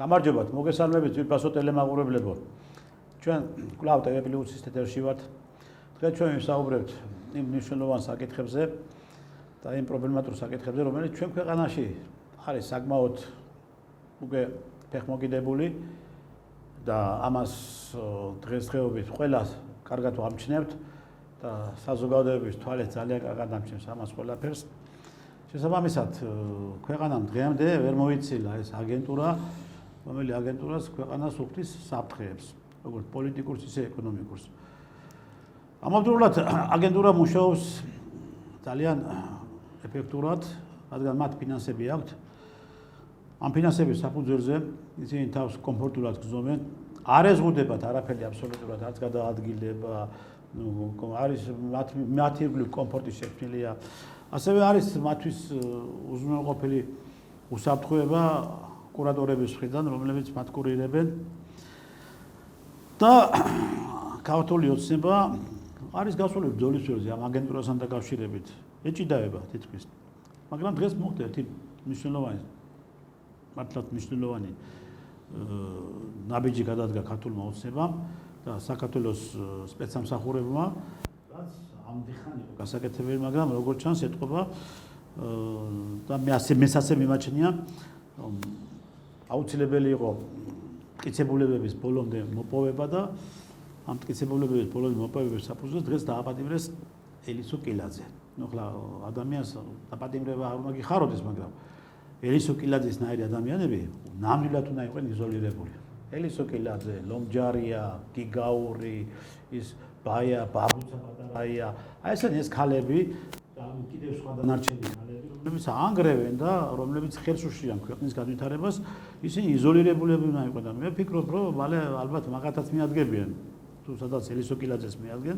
გამარჯობათ, მოგესალმებით ვირფასო ტელემაყურებლებო. ჩვენ კვლავ TV პლუსის ეთერში ვართ. დღეს ჩვენ ვისაუბრებთ იმ მნიშვნელოვან საკითხებზე და იმ პრობლემატურ საკითხებზე, რომელიც ჩვენ ქვეყანაში არის საკმაოდ უკვე ფეხმოგიდებული და ამას დღესდღეობით ყველას კარგად ვამჩნევთ და საზოგადოების თვალით ძალიან კარგად ამჩნევს ამას ყველაფერს. შესაბამისად, ქვეყანამ დღემდე ვერ მოიცილა ეს აგენტურა, რომელიც აგენტურას ქვეყანას უხდის საფრთხეებს, როგორც პოლიტიკურს, ისე ეკონომიკურს. ამავდროულად აგენტურა მუშაობს ძალიან ეფექტურად, რადგან მათ ფინანსები აქვთ. ამ ფინანსების საფუძველზე ისინი თავს კომფორტულად გრძნობენ, არ ეზღუდებათ არაფერი აბსოლუტურად, არც გადაადგილება, არის მათი ირგვლივ კომფორტის შექმნილია. ასევე არის მათთვის უზრუნველყოფილი უსაფრთხოება კურატორების მხრიდან, რომლებიც მათ კურირებენ. და ქართული ოცნება არის გასული ბრძოლის ველზე ამ აგენტურასთან დაკავშირებით. ეჭიდაება თითქმის. მაგრამ დღეს მოხდა ერთი მნიშვნელოვანი, მართლაც მნიშვნელოვანი ნაბიჯი გადადგა ქართულმა ოცნებამ და საქართველოს სპეცსამსახურებმა, რაც ამდიხანი იყო გასაკეთებელი, მაგრამ როგორც ჩანს ეთყობა და მეც ასე მიმაჩნია, აუცილებელი იყო მტკიცებულებების ბოლომდე მოპოვება და ამ მტკიცებულებების ბოლომდე მოპოვების საფუძველზე დღეს დააპატიმრეს ელისო კილაძე. ახლა ადამიანს დაპატიმრება არ უნდა გიხაროდეს, მაგრამ ელისო კილაძის ნაირი ადამიანები ნამდვილად უნდა იყვნენ იზოლირებული. ელისო კილაძე, ლომჯარია, გიგაური, ის ბაია, ბაბუცა პატარაია, აი ესენი ეს ქალები და კიდევ სხვა დანარჩენი ქალები, რომლებიც ანგრევენ და რომლებიც ხელს უშლიან ქვეყნის განვითარებას, ისინი იზოლირებულები უნდა იყვნენ და მე ვფიქრობ, რომ მალე ალბათ მაგათაც მიადგებიან, თუ სადაც ელისო კილაძეს მიადგენ,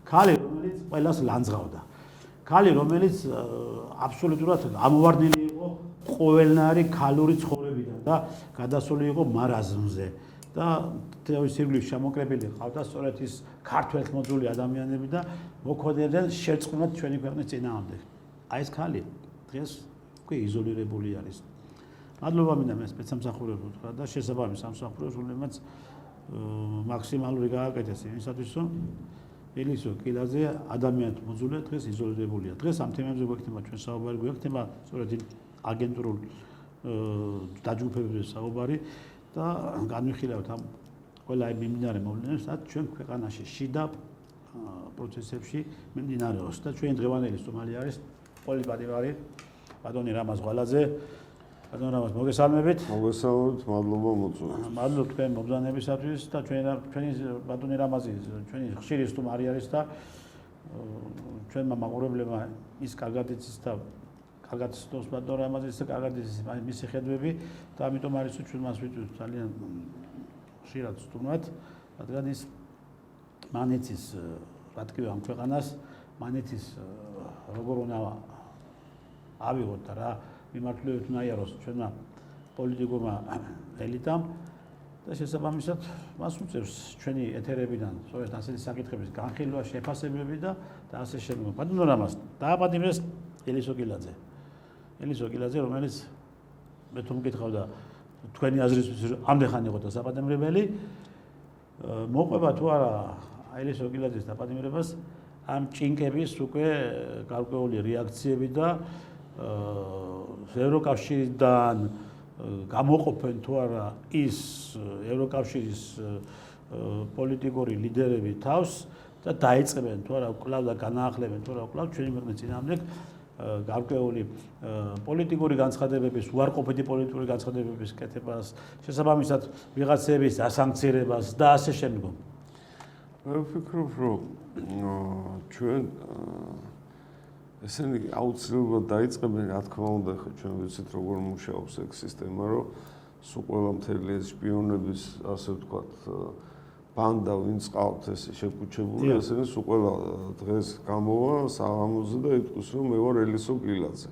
ქალი, რომელიც ყველას ლანძღავდა. ქალი, რომელიც აბსოლუტურად ამოვარდნილი იყო ყოველნაირი ქალური ცხოვრებიდან და გადასული იყო მარაზმზე. და თავის ირგვლივ შემოკრებილი ყავდა სწორედ ის ქართველთმოძული ადამიანები და მოქმედებდნენ შერწყმულად ჩვენი ქვეყნის წინააღმდეგ. აი ეს ქალი დღეს უკვე იზოლირებული არის. მადლობა მინდა მე სპეცსამსახურებს ვთქვა და შესაბამის სამსახურებს, რომლებიც მაქსიმალური გააკეთეს იმისათვის, რომ ელისო კილაძე ადამიანთმოძული დღეს იზოლირებულია. დღეს ამ თემებზე გვექნება ჩვენ საუბარი, გვექნება სწორედ იმ აგენტურულ დაჯგუფებებზე საუბარი და განვიხილავთ ამ ყველა იმ მიმდინარე მოვლენებს, რაც ჩვენ ქვეყანაში შიდა პროცესებში მიმდინარეობს და ჩვენი დღევანდელი სტუმარი არის პოლიტპატიმარი ბატონი რამაზ ღვალაძე. ბატონ რამაზ, მოგესალმებით. მოგესალმებით, მადლობა მოწვევით. მადლობ თქვენ მობრძანებისათვის და ჩვენი ბატონი რამაზი ჩვენი ხშირი სტუმარი არის და ჩვენმა მაყურებლებმა ის კარგად იცის და კარგად ცნობს ბატონ რამაზის და კარგად იცის მისი ხედვები და ამიტომ არის რომ ჩვენ მას ვიწვევთ ძალიან ხშირად სტუმრად, რადგან ის მან იცის რა თქმა ამ ქვეყანას, მან იცის როგორ უნდა ავიღოთ და რა მიმართულებით უნდა იაროს ჩვენმა პოლიტიკურმა ელიტამ და შესაბამისად მას უწევს ჩვენი ეთერებიდან სწორედ ასეთი საკითხების განხილვა, შეფასებები და ასე შემდეგ. ბატონ რამაზ, დააპატიმრეს ელისო კილაძე. ელისო კილაძე, რომელიც მე თუ მკითხავ და თქვენი აზრისთვის ამდენ იყო და საპატიმრებელი, მოყვება თუ არა ელისო კილაძის დაპატიმრებას ამ ჭინკების უკვე გარკვეული რეაქციები და ევროკავშირიდან გამოყოფენ თუ არა ის ევროკავშირის პოლიტიკური ლიდერები თავს და დაიწყებენ თუ არა კვლავ და განაახლებენ თუ არა კვლავ ჩვენი ქვეყნის წინააღმდეგ გარკვეული პოლიტიკური განცხადებების, უარყოფითი პოლიტიკური განცხადებების კეთებას, შესაბამისად ვიღაცების დასანქცირებას და ასე შემდეგ. მე ვფიქრობ, რომ ჩვენ ესენი აუცილებლად დაიწყებენ, რა თქმა უნდა, ხო ჩვენ ვიცით როგორ მუშაობს ეგ სისტემა, რომ სულ ყველა მთელი ეს შპიონების, ასე ვთქვათ, ბანდა ვინც ყავთ ეს შეკუჩებული, ესენი სულ ყველა დღეს გამოვა საღამოზე და იტყვის, რომ მე ვარ ელისო კილაძე.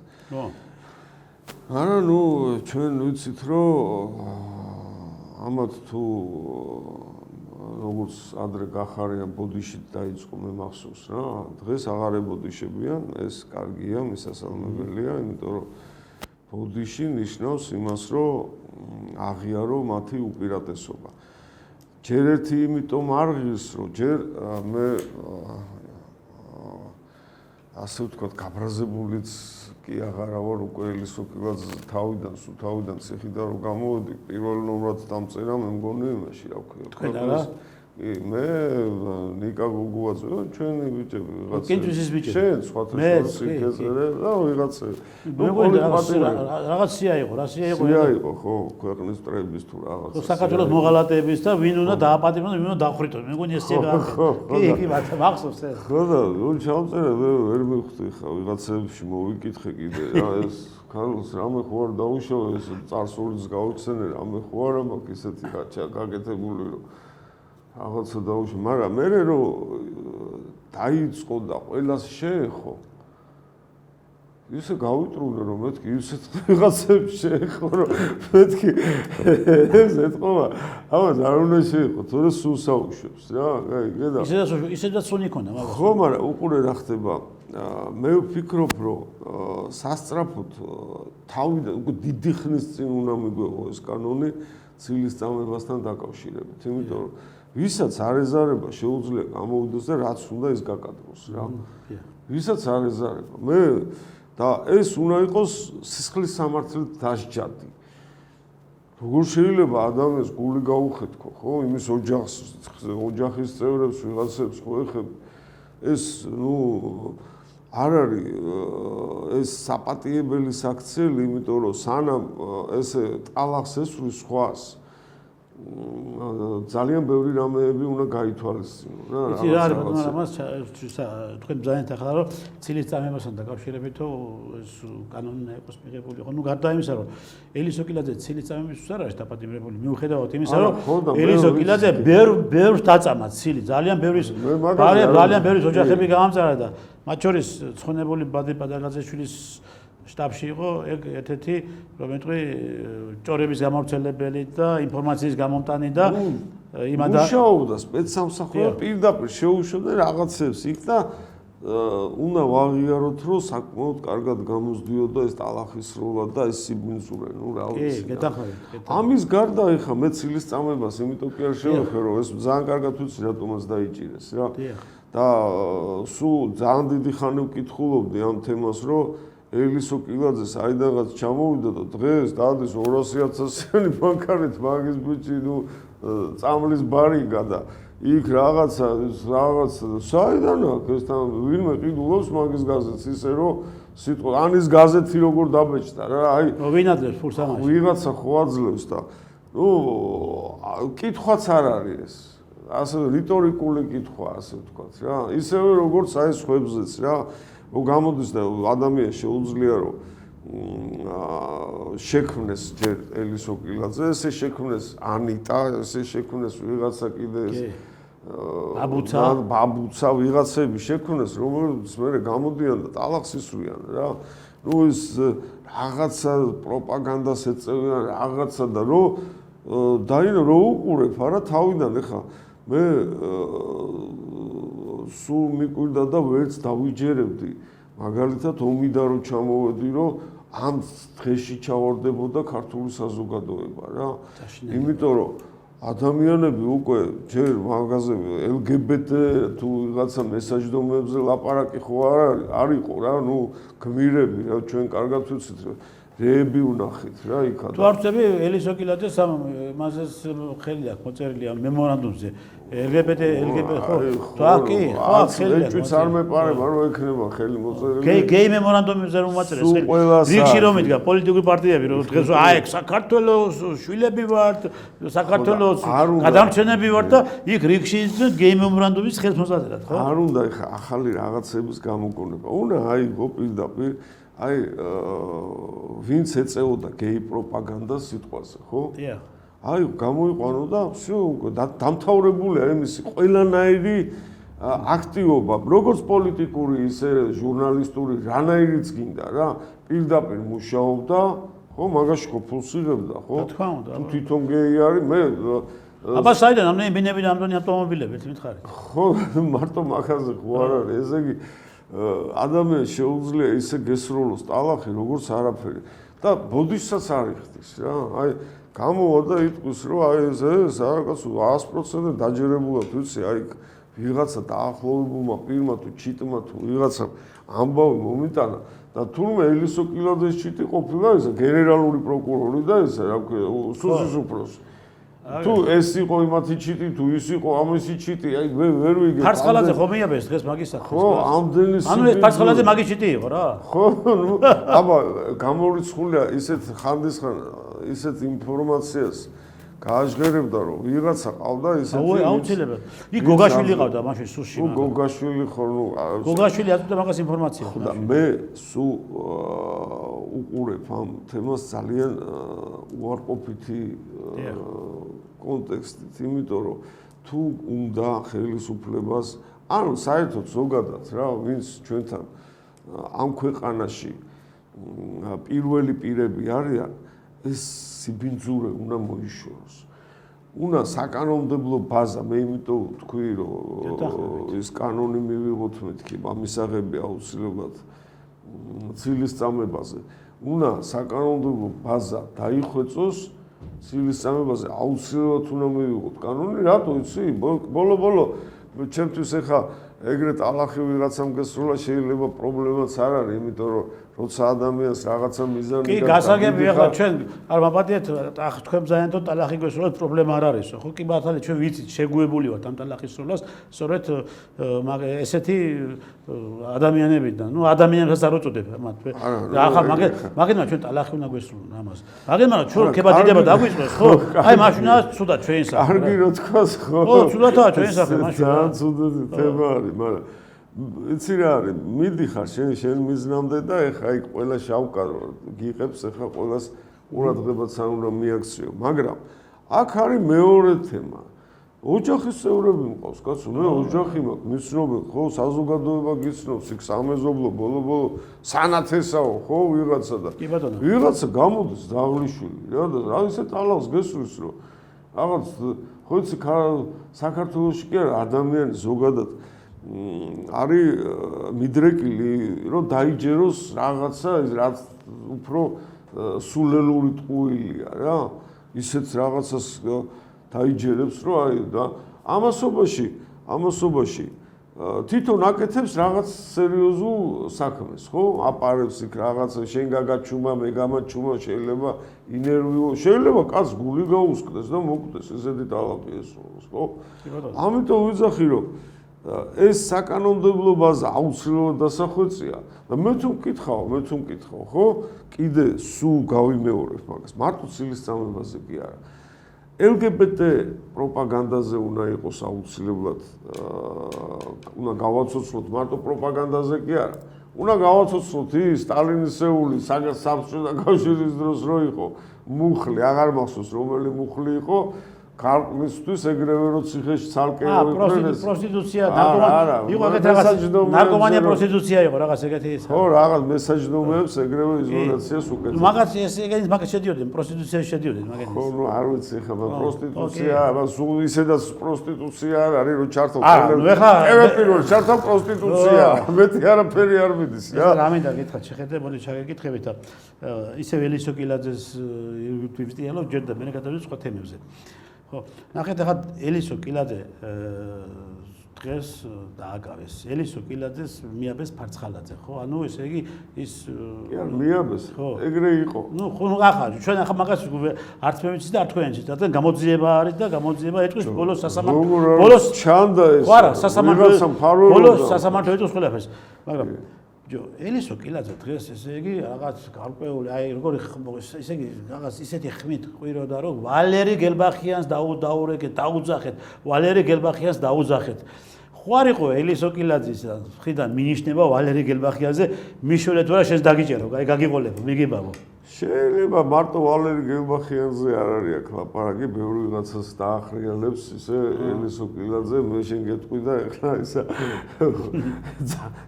არა, ნუ ჩვენ ვიცით, რომ ამათ თუ როგორც ადრე გახარიან ბოდიში დაიწყო მე მახსოვს რა დღეს აღარ ებოდიშებიან ეს კარგია მისასალმებელია იმიტომ რომ ბოდიში ნიშნავს იმას, რომ აღიარო მათი უპირატესობა. ჯერ ერთი იმიტომ არ ღირს, რომ ჯერ მე ასე ვთქვათ, გაბრაზებულიც კი აღარა ვარ უკვე ელისოკილაც თავიდან ციხიდან რომ გამოვედი, პირველ ნომრად დამწერა, მე მგონი იმაში, რა ვქნა. თქვენ არა? მე ნიკა გუგუაძე, ჩვენი ბიჭები, ვიღაცა. კინტვისის ბიჭები. შენ სხვათა სიკეზერე და ვიღაცა. მეგონი რაღაც სია იყო, რა სია იყო? სია იყო, ხო, ქვეყნის მტრების თუ რაღაც. ხო, საქართველოს მოღალატეების და ვინ უნდა დააპატიმროს, ვინ უნდა დახვრიტოს. მეგონი ეს სია გააკეთა. კი, მახსოვს ეს. ხო და ჩავწერე, ვერ მივხვდი ხა, ვიღაცებში მოვიკითხე კიდე რა ეს ქალს რამე ხო არ დაუშავე ეს წარსულის გავიხსენე, რამე ხო არა მაქვს ისეთი რაჭა გაკეთებული რომ რაღაცა დაუშვა, მაგრამ მე რომ დაიწყო და ყველას შეეხო ისე გავიტრუნე რომ მეთქი ისეთ რაღაცებს შეეხო რომ მეთქი ეს ეთქობა ამას არ უნდა შეეხო თორე სულ საუშვებს რა გედა ისედაც სუნი ქონდა მაგას ხო მაგრამ უყურე რა ხდება მე ვფიქრობ რომ სასწრაფოდ თავიდან უკვე დიდი ხნის წინ უნდა მიგვეღო ეს კანონი ცილის წამებასთან დაკავშირებით იმიტომ რომ ვისაც არ ეზარება შეუძლია გამოვიდეს და რაც უნდა ის გაკადროს რა ვისაც არ ეზარება მე და ეს უნდა იყოს სისხლის სამართლით დასჯადი როგორ შეიძლება ადამიანს გული გაუხეთქო ხო იმის ოჯახის წევრებს ვიღაცებს ხო ეხება ეს ნუ არ არის ეს საპატიებელი საქციელი იმიტომ რომ სანამ ესე ტალახს ესვრის სხვას ძალიან ბევრი რამეები უნდა გაითვალისწინო რა იცი რა არის მაგრამ მას თქვენ ძალიან ახლა რომ ცილის წამებასთან დაკავშირებით ეს კანონი იყოს მიღებული ხო ნუ გარდა იმისა რომ ელისო კილაძე ცილის წამებისთვის არ არის დაპატიმრებული მიუხედავად იმისა რომ ელისო კილაძე ბევრს დაწამა ცილი ძალიან ბევრის ოჯახები გაამწარა და მათ შორის ცხონებული ბადე პადალაძეშვილის შტაბში იყო ეგ ერთ-ერთი რომ მეტყვი ჭორების გამავრცელებელი და ინფორმაციის გამომტანი და იმადა მუშაობდა სპეცსამსახურე პირდაპირ შეუშვდა რაღაცებს იქ და უნდა ვაღიაროთ რომ საკმაოდ კარგად გამოსდიოდა ეს ტალახისროლა და ეს სიბინძურე ნუ რა ვიცი კი გეტახმებით ამის გარდა ეხა მე ცილის წამებას იმიტომ კი არ შევეხე რომ ეს ძალიან კარგად ვიცი რატომაც დაიჭირეს რა და სულ ძალიან დიდი ხანი ვკითხულობდი ამ თემას რომ ელისო კილაძე საიდანაც ჩამოვიდა და დღეს დადის 200,000-იანი ბანკარით მაგის ბიჭი ნუ წამლის ბარიგა და იქ რაღაცა საიდან აქვს ეს თან ვინმე ყიდულობს მაგის გაზეთს ისე რომ სიტყვა ანის გაზეთი როგორ დაბეჭდა რა აი ვინ აძლევს ფულს ამაში ვიღაცა ხო აძლევს და ნუ კითხვაც არ არის ეს ასე რიტორიკული კითხვა ასე ვთქვათ რა ისევე როგორც აი სხვებზეც რა რომ გამოდის და ადამიანს შეუძლია რომ შექმნეს ჯერ ელისო კილაძე, ესე შექმნეს ანიტა, ესე შექმნეს ვიღაცა კიდე ეს ბაბუცა ვიღაცები შექმნეს, რომელიც მე გამოდიან და ტალახს ისვრიან რა. ნუ ეს რაღაცა პროპაგანდას ეწევიან, რაღაცა და დაინო რო უყურებ არა თავიდან ეხა მე სულ მიკვირდა და ვერც დავიჯერებდი მაგალითად ომიდან რო ჩამოვედი რომ ამ დღეში ჩავარდებოდა ქართული საზოგადოება რა იმიტომ რომ ადამიანები უკვე ჯერ მაგაზები LGBT თუ რაღაცა მესაჯდომებზე ლაპარაკი ხო არ იყო რა ნუ გმირები რა ჩვენ კარგად ვიცით რეები ვნახეთ რა იქა თუ არ ვწები ელისო კილაძეს მასეს ხელი აქვს მოწერილი ამ მემორანდუმზე LGBT ხო თაკი ხო ხელი აქვს არ მეპარება რომ ექნება ხელი მოწერილი გეი მემორანდუმზე რომ მოწერეს ხელი რიგში რომ იდგა პოლიტიკური პარტიები რომ დღეს აი საქართველოს შვილები ვართ საქართველოს გადამცემები ვართ და იქ რიგში გეი მემორანდუმის ხელს მოსაწერად ხო არ უნდა ეხა ახალი რაღაცების გამოგონება უნდა აიღო პირდაპირ აი ვინც ეწეოდა გეი პროპაგანდას სიტყვაზე ხო? დიახ. აი გამოიყვანო და всё დამთავრებულია იმისი ყველანაირი აქტივობა, როგორც პოლიტიკური, ისე ჟურნალისტური, რანაირიც გინდა რა, პირდაპირ მუშაობდა, ხო, მაგაში ხო ფულს იღებდა, ხო? რა თქმა უნდა. თუ თვითონ გეი არის, მე აბა საიდან ამდენი ბინები და ამდენი ავტომობილები მითხარით? ხო, მარტო მაგაზე ხო არ არის, ესე იგი ადამიანს შეუძლია ისე გესროლოს ტალახი როგორც არაფერი. და ბოდიშსაც არ იხდის რა. აი გამოვა და იტყვის რომ აი ეს რაღაც 100% დაჯერებულად ვიცი, აი ვიღაცა დაახლოვებულმა პირმა თუ ჩიტმა თუ ვიღაცამ ამბავი მომიტანა და თურმე ელისო კილაძეს ჩიტი ყოფილა ეს გენერალური პროკურორი და ეს რა ქვია სუსის უფროსი. თუ ეს იყო იმათი ჩიტი თუ ის იყო ამისი ჩიტი, აი ვერ ვიგებ. ფარცხალაძე ხომ მიაბეს დღეს მაგის სახეს. ხო, ამდენი ანუ ეს ფარცხალაძე მაგის ჩიტი იყო რა. ხო, ნუ აბა გამორიცხულია ისეთ ხანდისხან ისეთ ინფორმაციას გააჟღერებდა რომ ვიღაცა ყავდა ისეთი აუცილებლად. იქ გოგაშვილი ყავდა მაშინ სუსში. გოგაშვილი ხო ნუ გოგაშვილი აწვდა მაგას ინფორმაციას. და მე სულ უყურებ ამ თემას ძალიან უარყოფითი კონტექსტით, იმიტომ რომ თუ უნდა ხელისუფლებას, ანუ საერთოდ ზოგადად რა, ვინც ჩვენთან ამ ქვეყანაში პირველი პირები არიან, ეს სიბინძურე უნდა მოიშოროს. უნდა საკანონმდებლო ბაზა, მე იმიტომ ვთქვი, რომ ეს კანონი მივიღოთ მეთქი, ამისაღები აუცილებლად ცილისწამებაზე. უნდა საკანონმდებლო ბაზა დაიხვეწოს ცილისწამებაზე, აუცილებლად უნდა მივიღოთ კანონი, რატო იცი? ბოლო ჩემთვის ახლა ეგრეთ ალახი ვიღაცამ გესროლა შეიძლება პრობლემაც არ არის, იმიტომ რომ როცა ადამიანს რაღაცა მიზანი კი, გასაგები ახლა ჩვენ არ ვაპატიეთ, თქვენ ძალიან ტალახი გესროლას პრობლემა არ არის, ხო? კი მართალია ჩვენ ვიცით, შეგუებული ვართ ამ ტალახის სროლას, სწორედ ესეთი ადამიანებიდან, ნუ ადამიანებს არ უწოდებ მათ. ახლა მაგენმა ჩვენ ტალახი უნდა გვესროლონ ამას. მაგენმა ჩვენ ქებადიდება დაგვიწყოს, ხო? აი მაშინაა ცუდად ჩვენ სახე. კარგი რო თქვას, ხო? ხო, ცუდადაა ჩვენ სახე მაშინ. ძალიან ცუდადი თემა არის, მაგრამ იცი რა არის, მიდიხარ შენ მიზნამდე და ეხა იქ ყველა შავკარო გიყებს, ეხა ყველას ყურადღებაც არ უნდა მიაქციო, მაგრამ აქ არის მეორე თემა. ოჯახის წევრები მყავს, კაცო, მე ოჯახი მაქვს, მიცნობენ, ხო, საზოგადოება გიცნობს, იქ სამეზობლო, ბოლო სანათესაო, ხო, ვიღაცა და ვიღაცა გამოდის დაღლიშვილი, რა და რა ისე ტალავს გესვრის, რომ რაღაც ხო იცი საქართველოში კი არა ადამიანი ზოგადად არის მიდრეკილი, რომ დაიჯეროს რაღაცა, რაც უფრო სულელური ტყუილია რა, ისეთ რაღაცას დაიჯერებს, რომ აი და ამასობაში თვითონ აკეთებს რაღაც სერიოზულ საქმეს, ხო? აპარებს იქ რაღაცა, შენ გაგაჩუმა, მე გამაჩუმა, შეიძლება ინერვიო, შეიძლება კაც გული გაუსკდეს და მოკვდეს, ესეთი ტალაპი ესწროს, ხო? ამიტომ ვიძახი, რომ ეს საკანონმდებლო ბაზა აუცილებლად დასახვეწია და მე თუ მკითხავ, ხო? კიდე სულ გავიმეორებ მაგას, მარტო ცილისწამებაზე კი არა. LGBT პროპაგანდაზე უნდა იყოს აუცილებლად, უნდა გავაცოცხლოთ მარტო პროპაგანდაზე კი არა. უნდა გავაცოცხლოთ ის სტალინისეული საბჭოთა კავშირის დროს რო იყო მუხლი, აღარ მახსოვს რომელი მუხლი იყო. ქალყმისთვის ეგრევე რო ციხეში ცალკე პროსტიტუცია, ნარკომანია პროსტიტუცია იყო რაღაც ეგეთი ის. ხო, რაღაც მესაჯდომეებს ეგრევე იზოლაციას უკეთებდნენ. მაგაც მაგას შედიოდნენ, პროსტიტუციაში შედიოდნენ მაგას. ხო, ნუ არ ვიცი ხა, პროსტიტუცია, სულ ისედაც პროსტიტუცია არ არის, რომ ჩართო პირველ ჩართო პროსტიტუცია. მეტი არაფერი არ მიდის რა. რა მინდა გითხრათ, შეხედე, მოდი ჩაგეკითხებით და ისევ ელისო კილაძეს ვიტყვიალობ, ჯერ და მე გადავიდე სხვა თემებზე. ხო, ნახეთ ახლა ელისო კილაძე დღეს დააკავეს. ელისო კილაძეს მიაბეს ფარცხალაძე, ხო? ანუ ესე იგი ის მიაბეს. ეგრე იყო. ნუ ხო ახლა ჩვენ ახლა მაგას არც მე ვიცი და არ თქვენ იცით, რადგან გამოძიება არის და გამოძიება ეტყვის ბოლოს სასამართლო. ბოლოს ჩანდა ეს. ხო არა, სასამართლო. ბოლოს სასამართლო ეტყვის ყველაფერს. მაგრამ ელისო კილაძე დღეს ესე იგი რაღაც გარკვეული აი როგორი ესე იგი რაღაც ისეთი ხმით ყვიროდა რომ ვალერი გელბახიანს დაუძახეთ ვალერი გელბახიანს დაუძახეთ ხო არ იყო ელისო კილაძის მხრიდან მინიშნება ვალერი გელბახიანზე მიშველეთ ვარა შენს დაგიჭერო აი გაგიყოლებო მიგებავო შეიძლება მარტო ვალერი გელბახიანზე არ არის აქ ლაპარაკი ბევრი ვიღაცას დაახრიალებს ისე ელისო კილაძე მე შენ გეტყვი და ეხლა ისა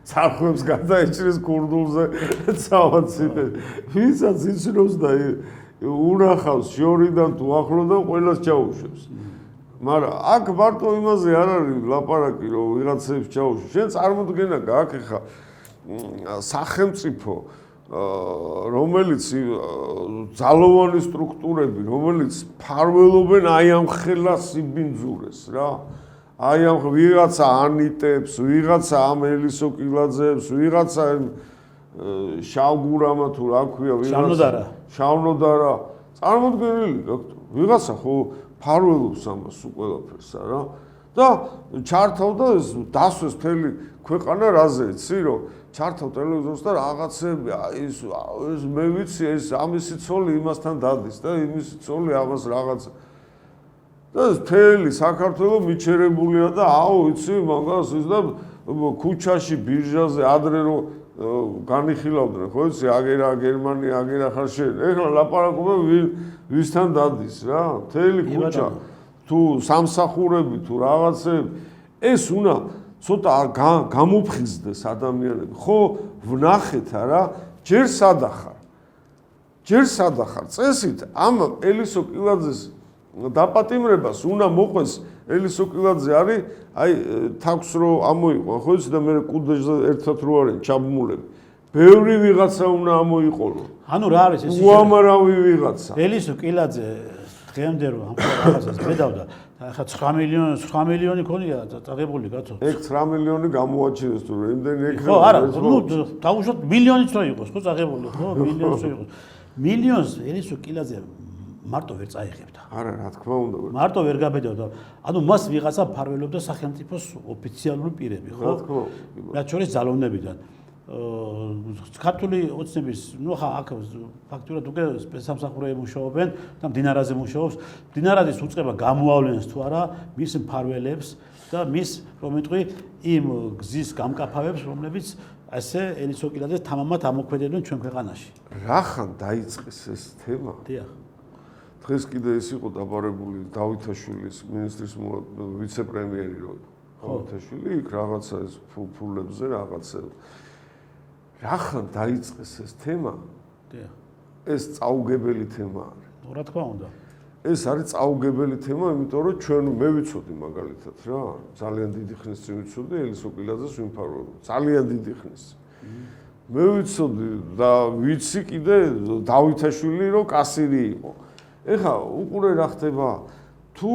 ცარხვებს გადაიჭრის კურდულზე ცავაციტე ვისაც იცნობს და უნახავს შორიდან თუ ახლოდან ყველას ჩაუშვებს მაგრამ აქ მარტო იმაზე არ არის ლაპარაკი რომ ვიღაცებს ჩაუშვებს შენ წარმოდგენა გაქვს ეხლა სახელმწიფო რომელიც ძალოვანი სტრუქტურები, რომელიც ფარველობენ აი ამ ხელას იბინძურეს რა. აი ამ ვიღაცა ანიტებს, ვიღაცა ამ ელისო კილაძეებს, ვიღაცა შავგურამა თუ რა ქვია, ვიღაცა შავნოდარა. წარმოდგენილი გაქვთ. ვიღაცა ხო ფარველობს ამას უყველაფერს რა. და ჩართავდა ეს დასვეს მთელი ქვეყანა რაზე იცი რომ ჩართავ ტელევიზორს და რაღაცები ის მე ვიცი ეს ამისი ცოლი იმასთან დადის და იმისი ცოლი ამას რაღაც და მთელი საქართველოს მიჩერებულია და აუ იცი მაგას ის და ქუჩაში ბირჟაზე ადრე რომ განიხილავდნენ ხო იცი აგერა გერმანია აგერა ხარ შენ ეხლა ლაპარაკობენ ვისთან დადის რა მთელი ქუჩა თუ სამსახურები თუ რაღაცები ეს უნდა ცოტა გამოფხიზდეს ადამიანები ხო ვნახეთ არა ჯერ სადახარ წესით ამ ელისო კილაძეს დაპატიმრებას უნდა მოყვეს ელისო კილაძე არის აი თავს რო ამოიყო ხო იცი და მე კუდეჟზე ერთად რო არიან ჩაბმულები ბევრი ვიღაცა უნდა ამოიყოლო ანუ რა არის ეს უამრავი ვიღაცა ელისო კილაძე დღემდე რომ ამ რაღაცას ბედავდა ახლა 9 მილიონი ქონია წაღებული კაცო ეგ 9 მილიონი გამოაჩინეს თუ რამდენი ხო ეკრა არა ნუ დაუშვათ მილიონიც რო იყოს ხო წაღებული ხო მილიონიც რო იყოს მილიონს ელისო კილაძე მარტო ვერ წაიღებდა არა რა თქმა უნდა მარტო ვერ გაბედავდა ანუ მას ვიღაცა ფარველობდა სახელმწიფოს ოფიციალური პირები ხო რა თქმა უნდა რაც შორის ძალოვნებიდან ქართული ოცნების ნუ ხა აქ ფაქტურად უკვე სპეცსამსახურეები მუშაობენ და მდინარაზე მუშაობს მდინარაძის უწყება გამოავლენს თუ არა მის მფარველებს და მის რომ მეტყვი იმ გზის გამკაფავებს რომლებიც ასე ელისო კილაძეს თამამად ამოქმედებდნენ ჩვენ ქვეყანაში რახან დაიწყეს ეს თემა დიახ დღეს კიდე ეს იყო დაბარებული დავითაშვილის მინისტრის ვიცე-პრემიერი რო დავითაშვილი იქ რაღაცა ეს ფულებზე რაღაცა რახან დაიწყეს ეს თემა? დიახ. ეს წაუგებელი თემა არის. რა თქმა უნდა. ეს არის წაუგებელი თემა, იმიტომ რომ ჩვენ მე ვიცოდი მაგალითად რა, ძალიან დიდი ხნის წინ ვიცოდი ელისო კილაძეს ვიმფარველობ. ძალიან დიდი ხნის. მე ვიცოდი და ვიცი კიდე დავითაშვილი რომ კასირი იყო. ეხლა უყურე რა ხდება? თუ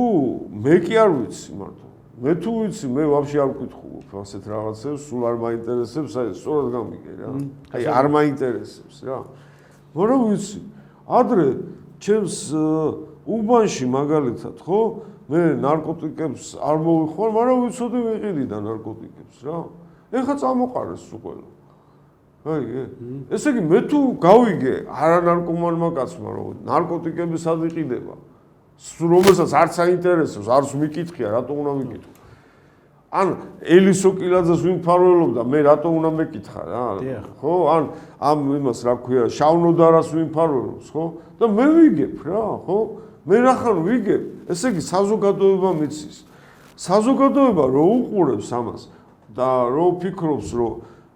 მე კი არ ვიცი მარტო მე თუ ვიცი მე ვაფშე არ ვკითხულობ ასეთ რაღაცებს სულ არ მაინტერესებს აი სწორად გამიგე რა აი არ მაინტერესებს რა მაგრამ ვიცი ადრე ჩემს უბანში მაგალითად ხო მე ნარკოტიკებს არ მოვიხვალ მაგრამ ვიცოდი ვიყიდი და ნარკოტიკებს რა ეხლა წამოყარეს უყველო აი ესე იგი მე თუ გავიგე არანარკომანმა კაცმა რომ ნარკოტიკები სად იყიდება რომელსაც არც აინტერესებს, არც მიკითხია, რატო უნდა მიკითხო. ან ელისო კილაძეს ვიმფარველობდა, მე რატო უნდა მეკითხა რა. ხო? ან ამ იმას რა ქვია, შავნოდარას ვიმფარველობს, ხო? და მე ვიგებ რა, ხო? მე რახან ვიგებ, ესე იგი საზოგადოება მიცის. საზოგადოება რო უყურებს ამას და რო ფიქრობს, რომ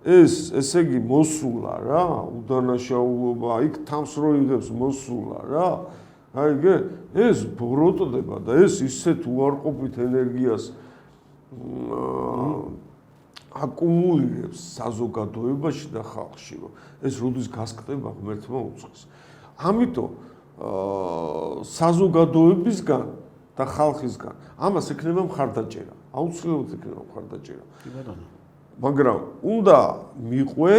ესე იგი მოსულა რა, უდანაშაულობა, იქ თავს რო იღებს მოსულა რა. აიგე ეს ბოროტდება და ეს ისეთ უარყოფით ენერგიას აკუმულირებს საზოგადოებაში და ხალხში რომ ეს როდის გასკდება ღმერთმა უწყის ამიტომ საზოგადოებისგან და ხალხისგან ამას ექნება მხარდაჭერა აუცილებლად ექნება მხარდაჭერა მაგრამ უნდა მიყვე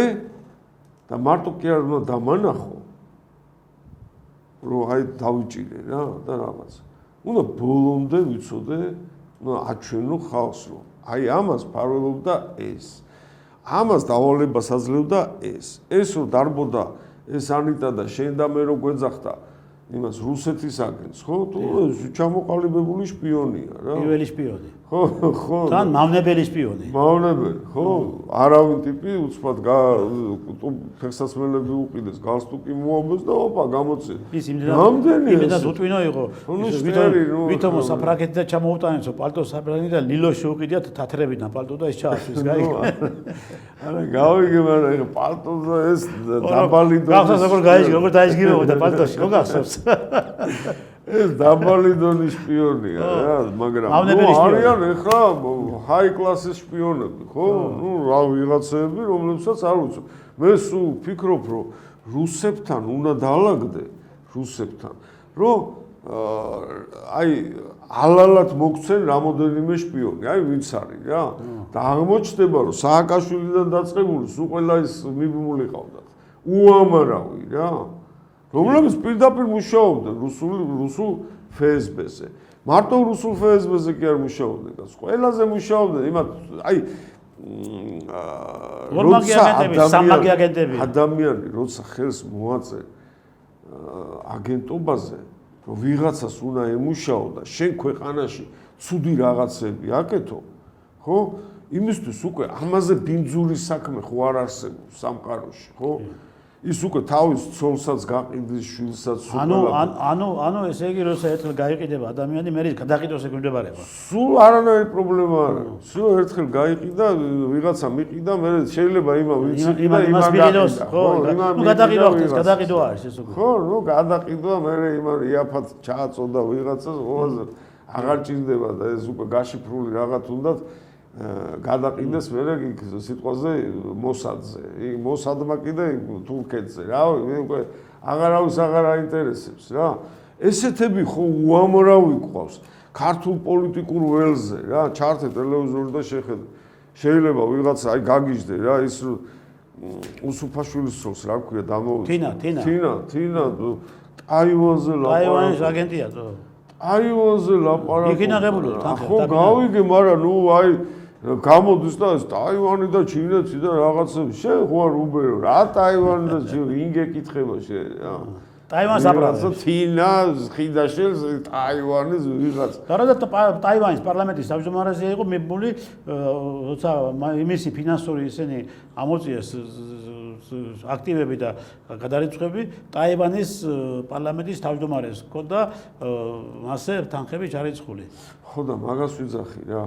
და მარტო კი არ უნდა დამანახო რომ აი დავიჭირე რა და რაღაც. უნდა ბოლომდე ვიცოდე, აჩვენო ხალხს რომ აი ამას ფარველობდა ეს. ამას დავალებას აძლევდა ეს. ეს რომ დარბოდა ეს ანიტა და შენ და მე რო გვეძახდა იმას რუსეთის აგენტს, ხო? თუ ჩამოყალიბებული შპიონია რა. პირველი შპიონი. ხო, ხო. თან მავნებელი შპიონი. მავნებელი, ხო? არავინ ტიპი უცბად ფეხსაცმელები უყიდეს, გალსტუკი მოაბეს და ოპა გამოცე. ის იმედად უტვინო იყო. ვითომ საფრანგეთი და ჩამოუტანեցო პალტოს საფრანგეთი და ლილოში უყიდიათ თათრებიდან პალტო და ის ჩაასვეს, გაიგო. არა, გავიგე, მაგრამ ეხა პალტოზე ეს დაბალი დონის. გახსოვს როგორ გაიჭი, როგორ დაიჭგირებოდა პალტოში, ხო გახსოვს? ეს დაბალი დონის შპიონია რა, მაგრამ არიან ეხლა ჰაი კლასის შპიონები, ხო? ნუ რა ვიღაცები, რომლებსაც არ ვიცი. მე სულ ფიქრობ, რომ რუსებთან უნდა დაალაგდე, რუსებთან, რომ აი ალალად მოგცენ რამოდენიმე შპიონი, აი ვინც არის რა. და აღმოჩნდება, რომ სააკაშვილიდან დაწყებული სულ ყველა ის მიბმული ყავდათ. უამრავი რა. რომლებიც პირდაპირ მუშაობდნენ რუსულ FSB-ზე. მარტო რუსულ FSB-ზე კი არ მუშაობდნენ, ყველაზე მუშაობდნენ იმათ, აი ადამიანი როცა ხელს მოაწერ აგენტობაზე, რომ ვიღაცას უნდა ემუშაო და შენ ქვეყანაში ცუდი რაღაცები აკეთო, ხო? იმისთვის უკვე ამაზე ბინძური საქმე ხო არ არსებობს სამყაროში, ხო? ის უკვე თავის ცოლსაც გაყიდის, შვილსაც ანუ ესე იგი როცა ერთხელ გაიყიდება ადამიანი, მე გადაყიდოს ეკვემდებარება. სულ არანაირი პრობლემა არ არის. სულ ერთხელ გაიყიდა, ვიღაცა მიყიდა, მე შეიძლება ვინც იყიდა, იმას მიყიდოს, ხო? ნუ გადაყიდვა ხდეს, გადაყიდვა არის ეს უკვე. ხო, ნუ გადაყიდვა, მე იმან იაფად ჩააწოდა ვიღაცას, ყველაზე აღარ ჭირდება და ეს უკვე გაშიფრული რაღაც უნდათ გადაყიდეს მერე სიტყვაზე მოსადზე. იქ მოსადმა კიდე თურქეთზე, რა, უკვე აღარავის აღარ აინტერესებს რა. ესეთები ხო უამრავი ყავს ქართულ პოლიტიკურ ველზე რა, ჩართე ტელევიზორში და შეხედე. შეიძლება ვიღაცა აი გაგიჟდე რა, ის უსუფაშვილის სულს რა ქვია დამოვიწყდა. თინა ტაივანზე ლაპარაკობს. ტაივანის აგენტია თო. ტაივანზე ლაპარაკობს. იქინაღებულო თან. ხო გავიგე, მაგრამ ნუ აი გამოდის და ეს ტაივანი და ჩინეთი და რაღაცები შენ ხო არ უბერო რა ტაივანი და ინგე კითხება შენ რა ტაივანს აპრაზებს თინა ხიდაშელს ტაივანის ვიღაც და ტაივანის პარლამენტის თავმჯდომარეზე იყო მიბმული როცა იმისი ფინანსური ისინი ამოწიეს აქტივები და გადარიცხები ტაივანის პარლამენტის თავმჯდომარეს ჰქონდა მასე თანხები ჩარიცხული ხო და მაგას ვიძახი რა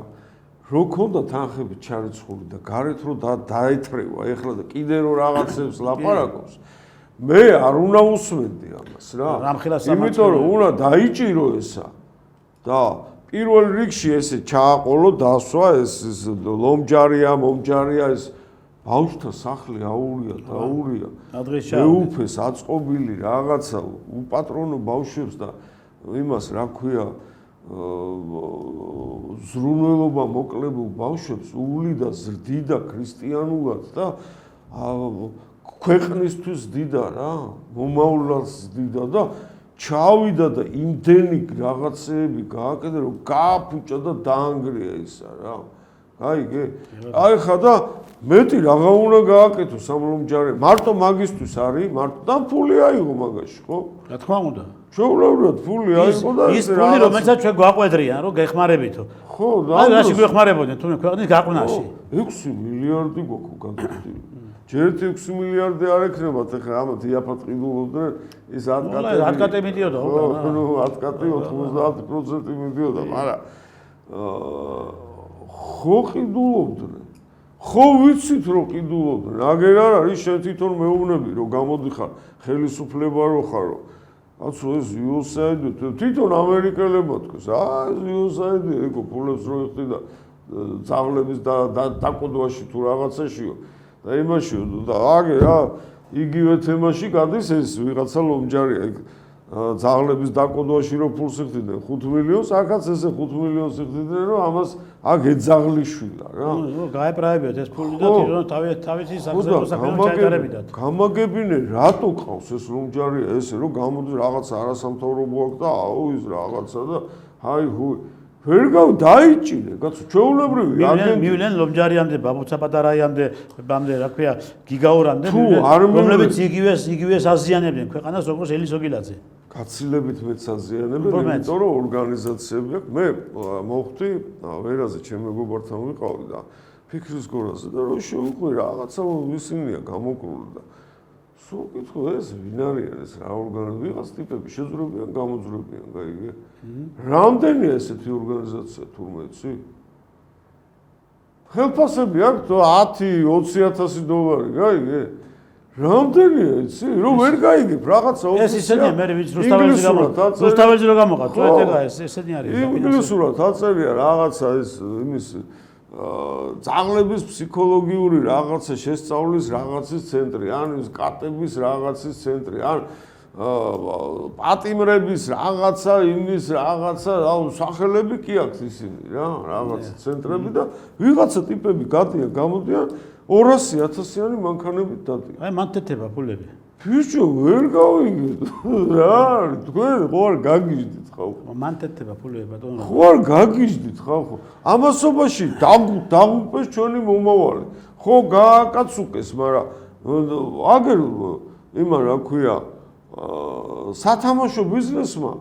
რო ქონდა თანხები ჩარიცხული და გარეთ რო დაეთრევა ეხლა და კიდე რო რაღაცებს ლაპარაკობს მე არ უნდა უსმენდი ამას რა იმიტომ რომ უნდა დაიჭირო ესა და პირველ რიგში ესე ჩააყოლო დასვა ეს მომჯარია ეს ბავშვთა სახლი აურია დაურია მეუფეს აწყობილი რაღაცა უპატრონო ბავშვებს და იმას რა ქვია ზრუნველობა მოკლებულ ბავშვებს უვლიდა ზრდიდა ქრისტიანულად და ქვეყნისთვის ზდიდა რა მომავლას ზდიდა და ჩავიდა და იმდენი რაღაცეები გააკეთა რომ გააფუჭა და დაანგრია ისა რა გაიგე აი ხა და მეტი რაღა უნდა გააკეთო სამლომჯარე მარტო მაგისთვის არის მარტო და ფული აიღო მაგაში ხო რა თქმა უნდა შეუძლებლად ფული აიღო და ის ფული რომელსაც ჩვენ გვაყვედრიან რომ გეხმარებითო ხო და აი რაში გვეხმარებოდნენ თუნდაც ქვეყნის გაყვნაში 6 მილიარდი გვაქვს გადაწყვეტილი ჯერ 6 მილიარდი არ ექნებათ ახლა ამათ იაფად ყიდულობდნენ ის 10 კატე მიდიოდა ნუ 10 კატე 90% მიდიოდა მაგრამ ხო ყიდულობდნენ ხო ვიცით რომ ყიდულობდნენ აგერ არ არის შენ თვითონ მეუბნები რომ გამოდიხარ ხელისუფლება რო ხარო აცო ეს USAID თვითონ ამერიკელებმა თქვეს ეს USAID ეკო ფულებს რო იხდი და ძაღლების დაკოდვაში თუ რაღაცაშიო და იმაშიო და აგე რა იგივე თემაში გადის ეს ვიღაცა ლომჯარია ძაღლების დაკოდვაში რო ფულს იხდიდნენ 5 მილიონს აქაც ესე 5 მილიონს იხდიდნენ რომ ამას აქ ეძაღლიშვილა რა ნუ გაეპრაებიათ ეს ფული და თვითონ თავისი საქმიანობა ჩაეტარებინათ გამაგებინე რატო ყავს ეს ლომჯარია ესე რომ გამოდის რაღაც არასამთავრობო აქვს და აუ ის რაღაცა და აი ჰუი ვერ დაიჭირე კაცო ჩვეულებრივი მივიდნენ ლომჯარიამდე ბაბუცაპატარაიამდე ბამდე რა ქვია გიგაურამდე რომლებიც იგივეს აზიანებდნენ ქვეყანას როგორც ელის ოგილაძე გაცილებით მეც აზიანებენ იმიტომ რომ ორგანიზაციები აქვს მე მოხვდი ვერაზე ჩემ მეგობართან ვიყავი და ფიქრის გორაზე და რო შევხვდი რაღაცა ისინია გამოკრული და სულ კითხო ეს ვინ არის ეს რა ორგანიზაცია ვიღაც ტიპები შეძლებიან გამოძლებიან გაიგე რამდენია ესეთი ორგანიზაცია თურმე იცი ხელფასები აქვს 10-20,000 დოლარი გაიგე რამდენია იცი რომ ვერ გაიგებ რაღაცა ეს ისენია მე ვინც რუსთაველზე რო გამოყავ თუ ეგა ეს ესენი არის ინგლისურად აწერია რაღაცა ეს იმის ძაღლების ფსიქოლოგიური რაღაცა შესწავლის რაღაცის ცენტრი, ან ის კატების რაღაცის ცენტრი, ან პატიმრების რაღაცა, იმის რაღაცა, სახელები კი აქვს ისინი რა, რაღაცა ცენტრები და ვიღაცა ტიპები გადიან, გამოდიან 200,000-იანი მანქანებით დადიან. აი მან თეთება ფულები. ბიჭო, ვერ გავიგეთ რა, თქვენ ხო არ გაგიჟდით ხალხო. მან თეთება ფულები ბატონო. ხო არ გაგიჟდით ხალხო. ამასობაში დაგუპეს ჩვენი მომავალი. ხო გააკაცუკეს, მაგრამ აგერ იმან რა ქვია სათამაშო ბიზნესმა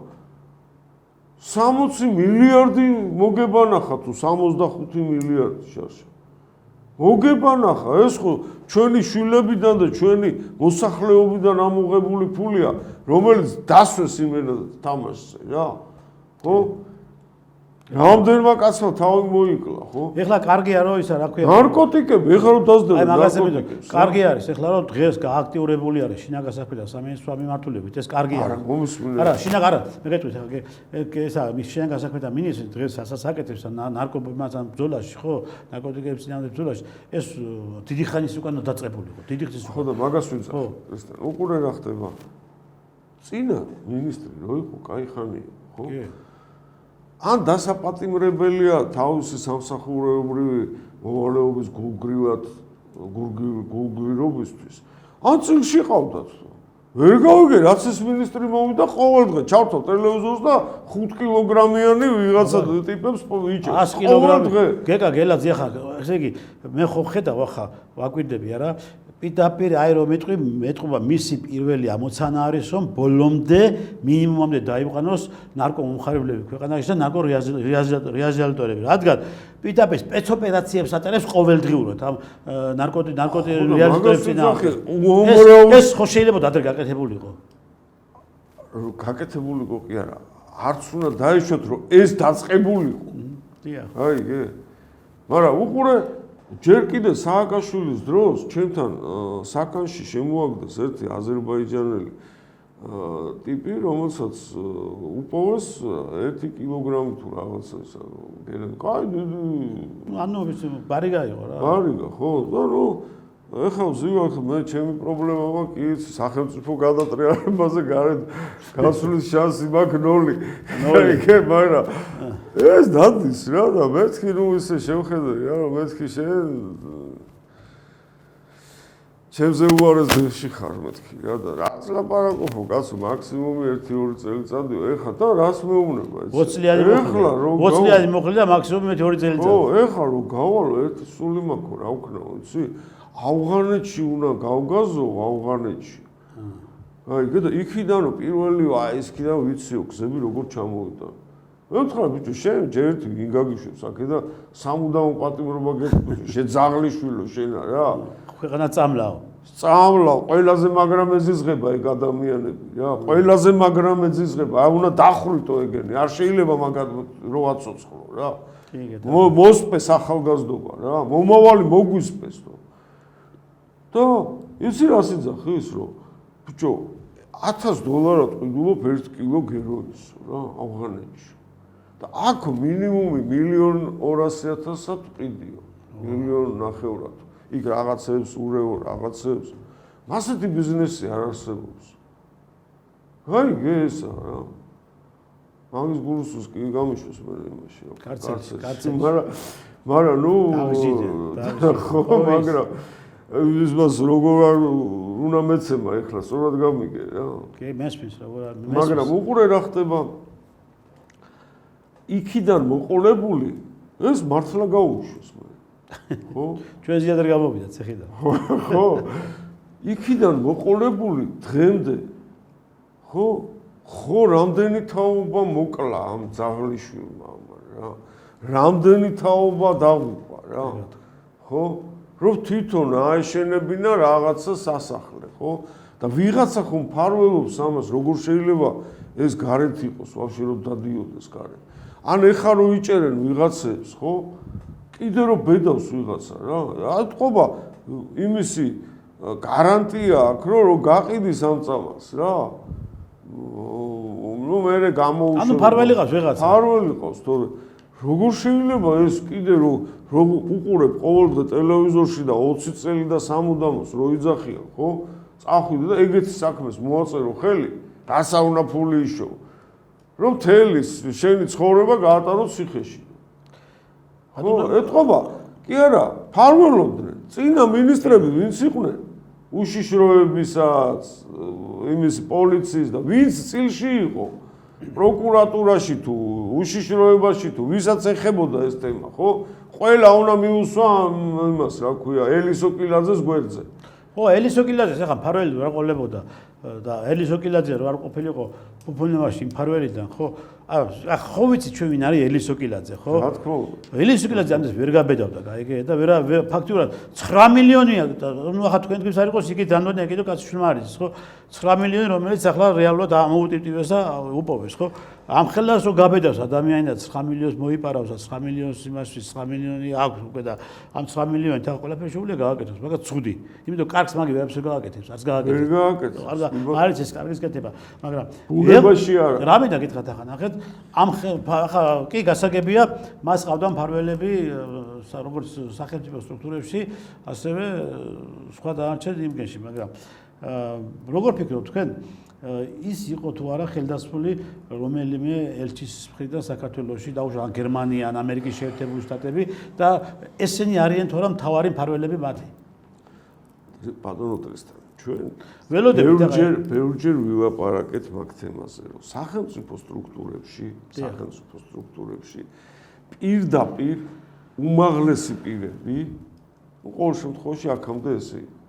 60 მილიარდი მოგებანახა თუ 65 მილიარდი შარშა. მოგებანახა, ეს ხო ჩვენი შვილებიდან და ჩვენი მოსახლეობიდან ამოღებული ფულია, რომელიც დასვეს იმენა თამაშზე რა. ხო? რამდენმა კაცმა თავი მოიკლა, ხო? ეხლა კარგია რო ისა რა ქვია. ნარკოტიკები, ეხლა რომ დაძდება ნარკოტიკებს. კარგი არის, ეხლა რომ დღეს გააქტიურებული არის შინაგან საქმეთა სამინისტროს მიმართულებით, ეს კარგია. არა, მომისმინე. არა, შინაგან არა, მე გეტყვით ახლა ესა შინაგან საქმეთა მინისტრი დღეს ასაკეთებს ნარკობებთან ბრძოლაში, ხო? ნარკოტიკების წინააღმდეგ ბრძოლაში, ეს დიდი ხანის უკან დაწყებული იყო, დიდი ხნის. ხო და მაგას ვიძახ. ესთან უყურე რა ხდება. წინა მინისტრი რო იყო, კაი ხანია, ხო? კი. ან დასაპატიმრებელია თავისი სამსახურეობრივი მოვალეობის გულგრილობისთვის, ან წილში ყავდათ. ვერ გავიგე, რაც ეს მინისტრი მოვიდა ყოველდღე ჩავთავ ტელევიზორს და 5 კილოგრამიანი ვიღაცა ტიპებს ვიჭერს. 100 კილოგრამი. გეკა გელაძე ახლა, ესე იგი, მე ხო ხედავ ახლა ვაკვირდები არა, პირდაპირ აი რომ მეტყობა მისი პირველი ამოცანა არის რომ ბოლომდე მინიმუმამდე დაიყვანოს ნარკომომხმარებლები ქვეყანაში და ნარკორეაზიატორები, რადგან პირდაპირ სპეცოპერაციებს ატარებს ყოველდღიურად ამ ნარკოტიკების წინააღმდეგ. ეს ხო შეიძლება ადრე გაკეთებულიყო. გაკეთებულიყო კი არა, არც უნდა დაიშვათ რომ ეს დაწყებულიყო. დიახ. აიგე. მაგრამ უყურე ჯერ კიდე სააკაშვილის დროს ჩემთან საქანში შემოაგდეს ერთი აზერბაიჯანელი ტიპი, რომელსაც უპოვეს 1 კილოგრამი თუ რაღაცა ისა. კაი, ანუ ბარიგა იყო რა. ბარიგა, ხო, და ნუ ეხლა ვზივარ, მე ჩემი პრობლემა მაქვს, კი, სახელმწიფო გადატრიალებაზე გარეთ გასვლის შანსი მაქვს 0. აიგე, მაგრამ ეს დადის რა და მეთქი ნუ ისე შევხედე რა, მეთქი ჩემზე უარეს დღეში ხარ მეთქი რა და რაც ლაპარაკობ კაცო მაქსიმუმი 1-2 წელიწადია ეხლა და რას მეუბნება ეს 20 წლიანი ეხლა რომ 20 წლიანი მოხდა და მაქსიმუმი 2 წელიწადი. ო ეხლა რომ გავალო ერთი სული მაქვს რა ვქნაო იცი ავღანეთში უნდა გავგაზო ავღანეთში. აიგე და იქიდან რომ პირველი აი ისქიდან ვიციო გზები როგორ ჩამოვიდა. მე ვთქვა ბიჭო შენ ჯერ ერთი გინგაგიშვებს აქე და სამუდამო პატიმრობა გეკეთე შენ ძაღლიშვილო შენა რა. ქვეყანა წამლაო. წამლაო, ყველაზე მაგრა მეზიზღება ეგ ადამიანები რა. ყველაზე მაგრა მეზიზღება, აი უნდა დახვრიტო ეგენი. არ შეიძლება მაგათ რო აცოცხლო რა. მოსპეს ახალგაზრდობა რა. მომავალი მოგვისპეს თო. და იცი რა სიძახის რომ ბიჭო $1000 ყიდულობ 1 კილო გეროინს რა ავღანეთში. და აქ მინიმუმი 1,200,000-ად ყიდიო. 1,900,000. იქ რაღაცებს ურევო რაღაცებს. მასეთი ბიზნესი არ არსებობს. აიგე ესა რა. მაგის გულსუს კი გამიშვეს მე იმაში. კარცელში. მაგრამ ნუ ხო მაგრამ ის მას როგორ უნდა მეცემა ეხლა სწორად გამიგე რა. კი მესმის როგორ არ მესმის. მაგრამ უყურე რა ხდება. იქიდან მოყოლებული ეს მართლა გაუშვეს მე. ხო? ჩვენ ზიადერ გამოვიდა ცეხიდან. ხო. იქიდან მოყოლებული დღემდე ხო? ხო რამდენი თაობა მოკლა ამ ძაღლიშვილმა რა. რამდენი თაობა დაღუპა რა. ხო? რომ თვითონ აეშენებინა რაღაცა სასახლე, ხო? და ვიღაცა ხომ ფარველობს ამას, როგორ შეიძლება ეს გარეთ იყოს, ვაფშე რომ დადიოდეს გარეთ. ან ეხა რო იჭერენ ვიღაცებს, ხო? კიდე რო ბედავს ვიღაცა რა. რა თქობა იმისი გარანტია აქვს, რომ გაყიდის ამ წამას რა. ნუ მე გამოუშვა. ანუ ფარველი ყავს ვიღაცა. ფარველი ყავს, თორე როგორ შეიძლება ეს კიდე რომ უყურებ ყოველდღე ტელევიზორში და 20 წელი და სამუდამოს რო იძახია, ხო? წახვიდე და ეგეთი საქმეს მოაწერო ხელი, რასა უნდა ფული იშო. რომ თელის შენი ცხოვრება გაატარო ციხეში. ხო, ეთყობა. კი არა, ფარველობდნენ. წინა მინისტრები ვინც იყვნენ? უშიშროებისაც, იმის პოლიციის და ვინც წილში იყო? პროკურატურაში თუ უშიშროებაში თუ ვისაც ეხებოდა ეს თემა, ხო? ყველა უნდა მიუსვა იმას, რა ქვია, ელისო კილაძეს გვერდზე. ხო, ელისო კილაძეს ახლა მფარველი რა ყოლებოდა და ელისო კილაძე რა არ ყოფილიყო ფუფუნევაში მფარველიდან, ხო? ხო ვიცი ჩვენ ვინ არის ელისო კილაძე, ხო? რა თქმა უნდა. ელისო კილაძე ამას ვერ გაბედავდა, გაიგე და ფაქტიურად 9 მილიონია, ნუ ახლა თქვენ თქვენს არ იყოს იქით დანვადია კიდევ კაცი შრომარის, ხო? 9 მილიონი რომელიც ახლა რეალურად ამოუტიტივეს და უპოვეს, ხო? ამ ხელას რო გაბედავს ადამიანად 9 მილიონს მოიპარავს და 9 მილიონს იმასთვის 9 მილიონი აქვს უკვე და ამ 9 მილიონით ახლა ყველაფერი შეუძლია გააკეთოს, მაგრამ ცუდი. იმიტომ კარგს მაგი ვერაფერს ვერ გააკეთებს, არც გააკეთებს. ვერ გააკეთებს. არის ეს კარგის კეთება, მაგრამ ბუნებაში არა. რა მინდა გითხრათ ახლა ნახეთ, ამ ახლა კი გასაგებია, მას ყავდა მფარველები როგორც სახელმწიფო სტრუქტურებში, ასევე სხვა დანარჩენ იმგენში, მაგრამ როგორ ფიქრობთ თქვენ? ის იყო თუ არა ხელდასმული რომელიმე ელჩის მხრიდან საქართველოში დაუშვათ ან გერმანია ან ამერიკის შეერთებული შტატები და ესენი არიან თუ არა მთავარი მფარველები მათი ბატონო ტრესთან ჩვენ ბევრჯერ ვილაპარაკეთ მაგ თემაზე რომ სახელმწიფო სტრუქტურებში პირდაპირ უმაღლესი პირები ყოველ შემთხვევაში აქამდე ესე იყო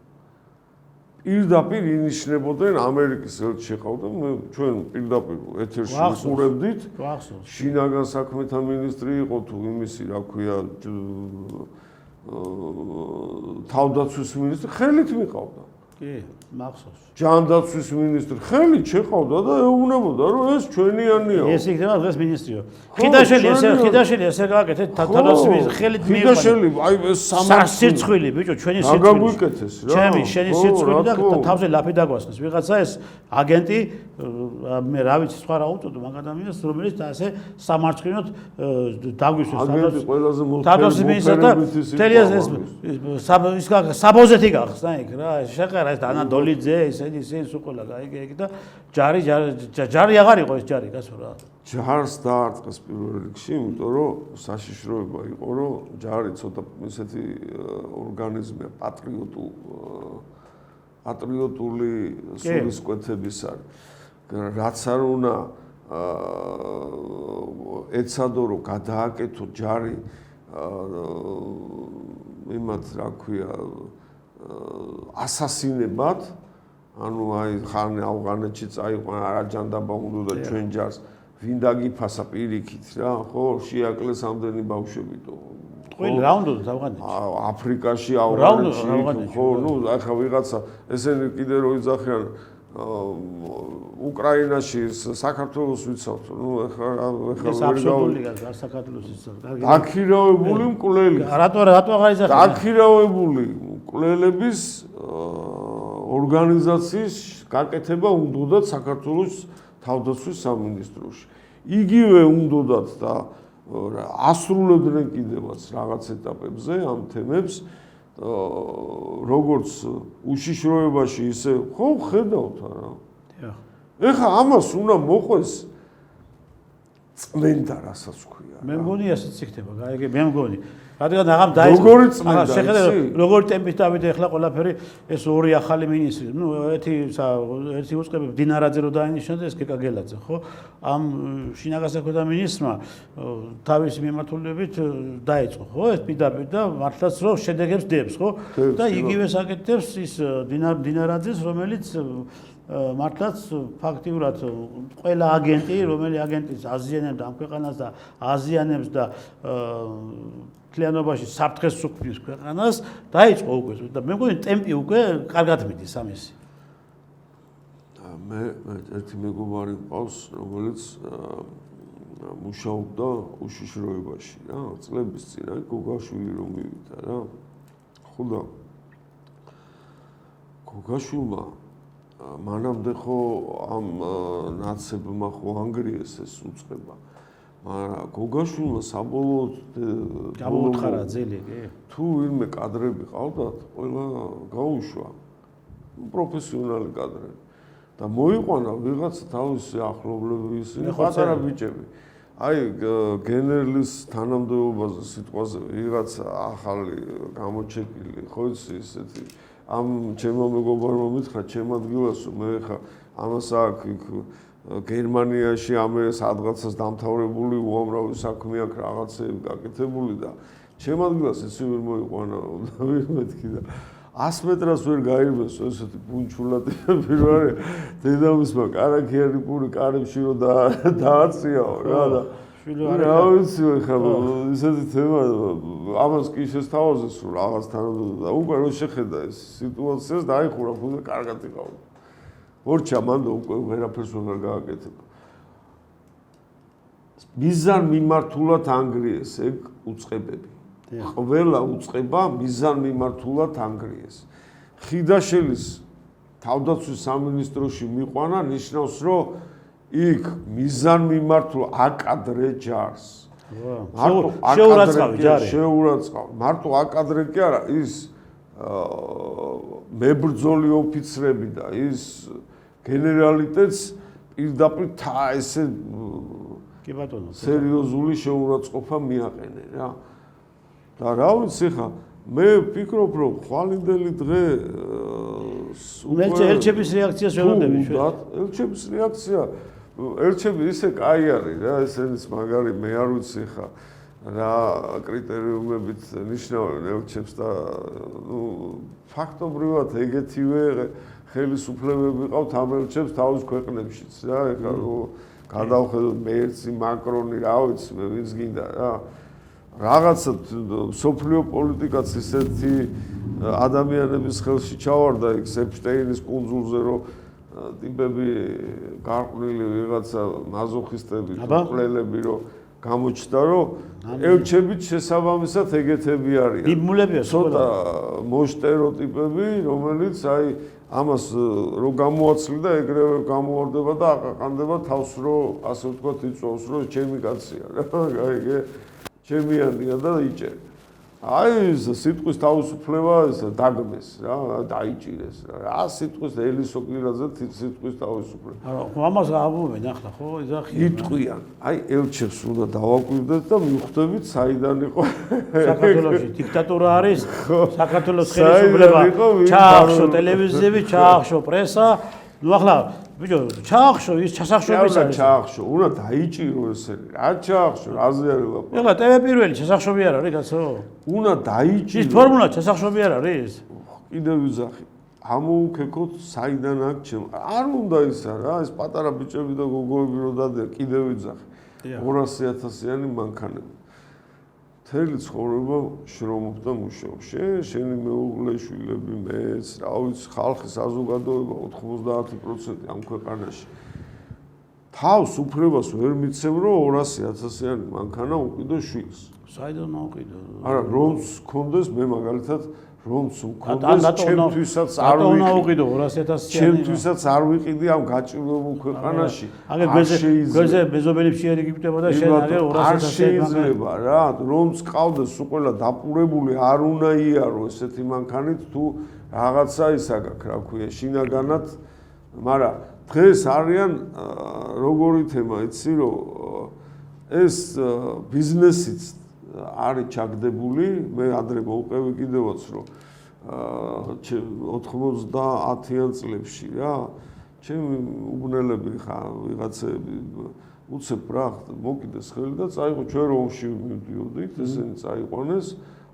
პირდაპირ ინიშნებოდნენ ამერიკის ელჩი ყავდა ჩვენ პირდაპირ ეთერში ვიყურებდით შინაგან საქმეთა მინისტრი იყო თუ იმისი რა ქვია თავდაცვის მინისტრი ხელით მიყავდა კი მახსოვს ჯანდაცვის მინისტრი ხელით შეყავდა და ეუბნებოდა რომ ეს ჩვენიანია ეს იქნება დღეს მინისტრიო ხიდაშელი ესე გააკეთეთ თავდაცვის ხელით მიიღო ხიდაშელი აი ეს სირცხვილი ბიჭო ჩვენი სირცხვილი ჩემი შენი სირცხვილი და თავზე ლაფი დაგვასხეს ვიღაცა ეს აგენტი მე რა ვიცი სხვა რა უწოდო მაგ ადამიანს რომელიც ასე სამარცხინოდ დაგვისვეს თავდაცვის მინისტრად და თელიას ეს საბოზეთი გახსნა იქ რა შეყარა ეს ანადოლიძე ესენი ის უყოლა გაიგე იქ და ჯარი აღარ იყო ეს ჯარი გასო რა ჯარს დაარტყეს პირველ რიგში იმიტომ რომ საშიშროება იყო რომ ჯარი ცოტა ისეთი ორგანიზმია პატრიოტული სულისკვეთების არის რაც არ უნდა ეცადო რომ გადააკეთო ჯარი იმათ რა ქვია ასასინებად ანუ აი ხან ავღანეთში წაიყვან არაჯანდაბა უნდა და ჩვენ ჯარს ვინ დაგიფასა პირიქით რა ხო შეაკლეს ამდენი ბავშვებითო ყველი რა უნდა ავღანეთში აფრიკაში ავღანეთში ხო ნუ ახლა ვიღაცა ესენი კიდე რო იძახიან უკრაინაში საქართველოს ვიცავთ ნუ ახლა ეს აბსოლუტური არ საქართველოს ვიცავთ დაქირავებული მკვლელი რატო აღარ იძახიან დაქირავებული მკვლელების ორგანიზაციის გაკეთება უნდათ საქართველოს თავდაცვის სამინისტროში იგივე უნდათ და ასრულებდნენ კიდევაც რაღაც ეტაპებზე ამ თემებს როგორც უშიშროებაში ისე ხო ხედავთ არა ეხა ამას უნდა მოყვეს წმენდა რასაც ქვია მე მგონი ასეც იქნება გაიგე მე მგონი რადგან აღამ დაიწყო შეხედე როგორი ტემპით დავიდე ახლა ყველაფერი ეს ორი ახალი მინისტრი ნუ ერთი უწყები დინარაძე რო დაინიშნა და ეს კეკაგელაძე ხო ამ შინაგან საქმეთა მინისტრმა თავისი მიმართულებით დაიწყო ხო ეს პირდაპირ და მართლაც რო შედეგებს დებს ხო და იგივე საკეთებს ის დინარაძეს რომელიც მართლაც ფაქტიურად ყველა აგენტი რომელი აგენტიც აზიანებს ამ ქვეყანას და აზიანებს და კლიანობაში საფრთხეს უქმნის ქვეყანას დაიწყო უკვე და მე მგონი ტემპი უკვე კარგად მიდის ამისი მე ერთი მეგობარი მყავს რომელიც მუშაობდა უშიშროებაში რა წლების წინ აი გოგაშვილი რომ მივიდა რა ხოდა გოგაშვილმა მანამდე ხო ამ ნაცებმა ხო ანგრიეს ეს უწყება მაგრამ გოგაშვილმა საბოლოოდ გამოუთხარა ძილი, კი? თუ ვინმე კადრები ყავდათ, ყველა გაუშვა. პროფესიონალი კადრები. და მოიყვანა ვიღაც თავისი ახლობლები ისინი პატარა ბიჭები. აი გენერლის თანამდებობაზე სიტყვაზე ვიღაც ახალი გამოჩეკილი, ხო იცი ესეთი ამ ჩემო მეგობარმა მითხრა ჩემ ადგილასო მე ხა ამას აქ გერმანიაში ამერე სადღაცას დამთავრებული უამრავი საქმე აქვს რაღაცეები გაკეთებული და ჩემ ადგილას ისე ვერ მოიყვანა და ვერ მეთქი და 100 მეტრას ვერ გაირბეს ესეთი პუნჩულად პირველი დედამისმა კარაქიანი პური კარებში რომ დააწიაო რა და რა ვიცი ხა ისეთი თემა ამას კი შესთავაზე სულ რაღაცთან და უკვე რო შეხედა ეს სიტუაციას დაიხურა ხუდა კარგად იყავდა ორჩა მანდ უკვე ვერაფერს ვერ გააკეთებ მიზან მიმართულად ანგრიეს ეგ უწყებები ყველა უწყება მიზან მიმართულად ანგრიეს ხიდაშელის თავდაცვის სამინისტროში მიყვანა ნიშნავს რომ იქ მიზან მიმართულ აკადრე ჯარს შეურაცხავი ჯარი შეურაცხავი მარტო აკადრე კი არა ის მებრძოლი ოფიცრები და ის გენერალიტეტს პირდაპირ ესე კი ბატონო სერიოზული შეურაცხყოფა მიაყენე რა და რა ვიცი ხა მე ვფიქრობ რომ ხვალინდელი დღე ელჩების რეაქციას ველოდები ჩვენ ელჩების რეაქცია ელჩები ისე კაი არის რა ესენის მაგარი მე არ ვიცი ხა რა კრიტერიუმებით ნიშნავენ ელჩებს და ნუ ფაქტობრივად ეგეთივე ხელისუფლებები ყავთ ამ ელჩებს თავის ქვეყნებშიც რა ეხლა გადავხედოთ მერცი მაკრონი რა ვიცი მე ვინც გინდა რა რაღაცა სოფლიო პოლიტიკაც ისეთი ადამიანების ხელში ჩავარდა იქ სეფშტეინის კუნძულზე რომ ტიპები გარყვნილი ვიღაცა მაზოხისტები ყლელები რომ გამოჩნდა რომ ელჩებით შესაბამისად ეგეთები არიან დიბმულებია ცოტა მოშტერო ტიპები რომელიც აი ამას რო გამოაცლიდა ეგრევე გამოორდება და აყაყანდება თავს რომ ასე ვთქვათ იწვევს რომ ჩემი კაცია რა გაიგე ჩემიანია და იჭერე. აი სიტყვის თავისუფლება დაგმეს რა, დაიჭირეს რა. სიტყვის ელისოკირაზე სიტყვის თავისუფლება. არა, ამას ამბობენ ახლა ხო, იზახი. იტყვიან. აი ელჩებს უნდა დავაკვირდეთ და მივხვდებით საიდან იყო. საქართველოში დიქტატურა არის, საქართველოს ხელისუფლება ჩაახშო ტელევიზიები, ჩაახშო პრესა. ნუ ახლა ბიჭო, ჩაახშო ის ჩასახშობის არის. ჩაახშო, უნდა დაიჭირო ესენი. რა ჩაახშო, რაზე არის ლაპარაკი? ეხლა TV პირველი ჩასახშობი არ არის, კაცო? უნდა დაიჭირო. ის ფორმულა ჩასახშობი არ არის? კიდევ ვიზახი. ამოუქეკოთ საიდან აქ ჩემ. არ უნდა ისა რა, ეს პატარა ბიჭები და გოგოები რო დადიან, კიდევ ვიზახი. 200,000-იანი მანქანები. მთელი ცხოვრება შრომობ და მუშაობ. შენი მეუღლე, შვილები, მეც, რა ვიცი, ხალხი საზოგადოება 90% ამ ქვეყანაში. თავს უფლებას ვერ მიცემ, რომ 200,000-იანი მანქანა უყიდო შვილს. საიდან მოუყიდო? არა, რომს გქონდეს, მე მაგალითად რომს მქონდეს, ჩემთვისაც არ ვიყიდო 200,000-იანი. ჩემთვისაც არ ვიყიდი ამ გაჭირვებულ ქვეყანაში. აგერ გვეზე მეზობელი შეერიგებდება და შენ აგერ 200,000-იანი. შეიძლება რა, რომს ყავდეს უყველა დაპურებული არ უნდა იარო ესეთი მანქანით თუ რაღაცა ისა გაქვს, რა ქვია, შინაგანად, მაგრამ დღეს არიან როგორი თემა, იცი რომ ეს ბიზნესიც არის ჩაგდებული, მე ადრე მოვყევი კიდევაც რომ 90-იან წლებში რა, ჩემი უბნელები ხა ვიღაცები უცებ რა მოკიდეს ხელი და წაიღო ჩვენ რომში მივდიოდით, ესენი წაიყვანეს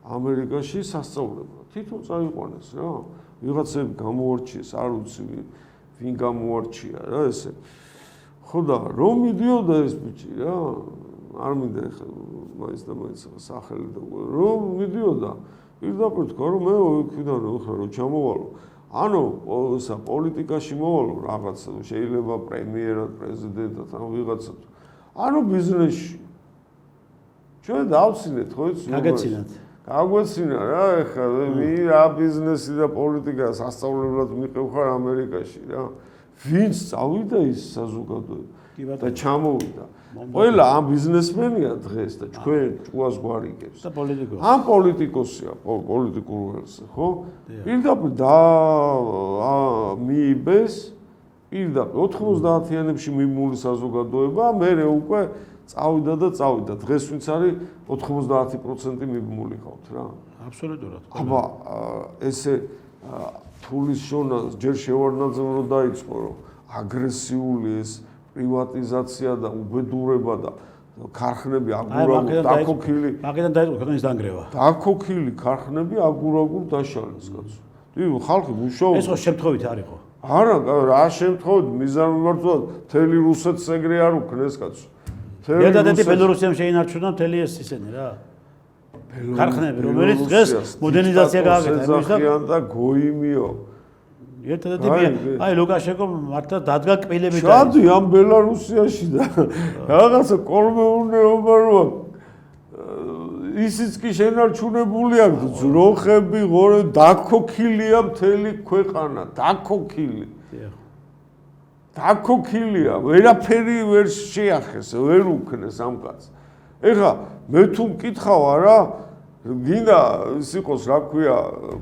ამერიკაში სასწავლებლად. თვითონ წაიყვანეს რა. ვიღაცები გამოარჩიეს, არ ვიცი ვინ გამოარჩია რა ესე. ხო და რომ მიდიოდა ეს ბიჭი რა, არ მინდა ხა მაინც და მაინც სახელი და რომ მიდიოდა პირდაპირ თქვა რომ მე იქიდან ხარ რომ ჩამოვალო ანუ ისა პოლიტიკაში მოვალო რაღაცა შეიძლება პრემიერად პრეზიდენტად ან ვიღაცა ანუ ბიზნესში ჩვენ დავცინეთ ხო იცი გაგვეცინა რა ეხლა რა ბიზნესი და პოლიტიკა სასწავლებლად მიყევ ხარ ამერიკაში რა ვინც წავიდა ის საზოგადოება კი ბატონო. და ჩამოვიდა. ყველა ამ ბიზნესმენია დღეს და ჩვენ ჭუას გვარიგებს. და პოლიტიკოსი. ამ პოლიტიკოსია, პოლიტიკურ ველზე, ხო? პირდაპირ და მიიბეს პირდაპირ 90-იანებში მიმული საზოგადოება, მერე უკვე წავიდა და წავიდა. დღეს ვინც არის 90% მიმული ხავთ რა. აბსოლუტურად. აბა ესე თulis შონა ჯერ შევარდნაძემ რო დაიწყო რომ აგრესიული ეს პრივატიზაცია და უბედურება და ქარხნები აგურაგურ დაქოქილი მაგიდან დაიწყო ქვეყნის დანგრევა. დაქოქილი ქარხნები აგურაგურ დაშალეს კაცო. ხალხი მუშაობს. ეს ხო შემთხვევით არისო. არა, რა შემთხვევით მიზანმიმართულად მთელი რუსეთს ეგრე არ უქნეს კაცო. ერთადერთი ბელორუსიამ შეინარჩუნა მთელი ეს ისენი რა. ქარხნები, რომელიც დღეს მოდერნიზაცია გააკეთა იმის და გოიმიო. ერთადერთი აი ლუკაშენკო მართლა დადგა კბილები და ჩადი ამ ბელარუსიაში და რაღაცა კოლმეურნეობა როა ისიც კი შენარჩუნებული აქვს ძროხები, ღორე დაქოქილია მთელი ქვეყანა, დაქოქილი. დაქოქილია, ვერაფერი ვერ შეახეს, ვერ უქნეს ამ კაცს. ეხლა მე თუ მკითხავ არა, გინდა ის იყოს, რა ქვია,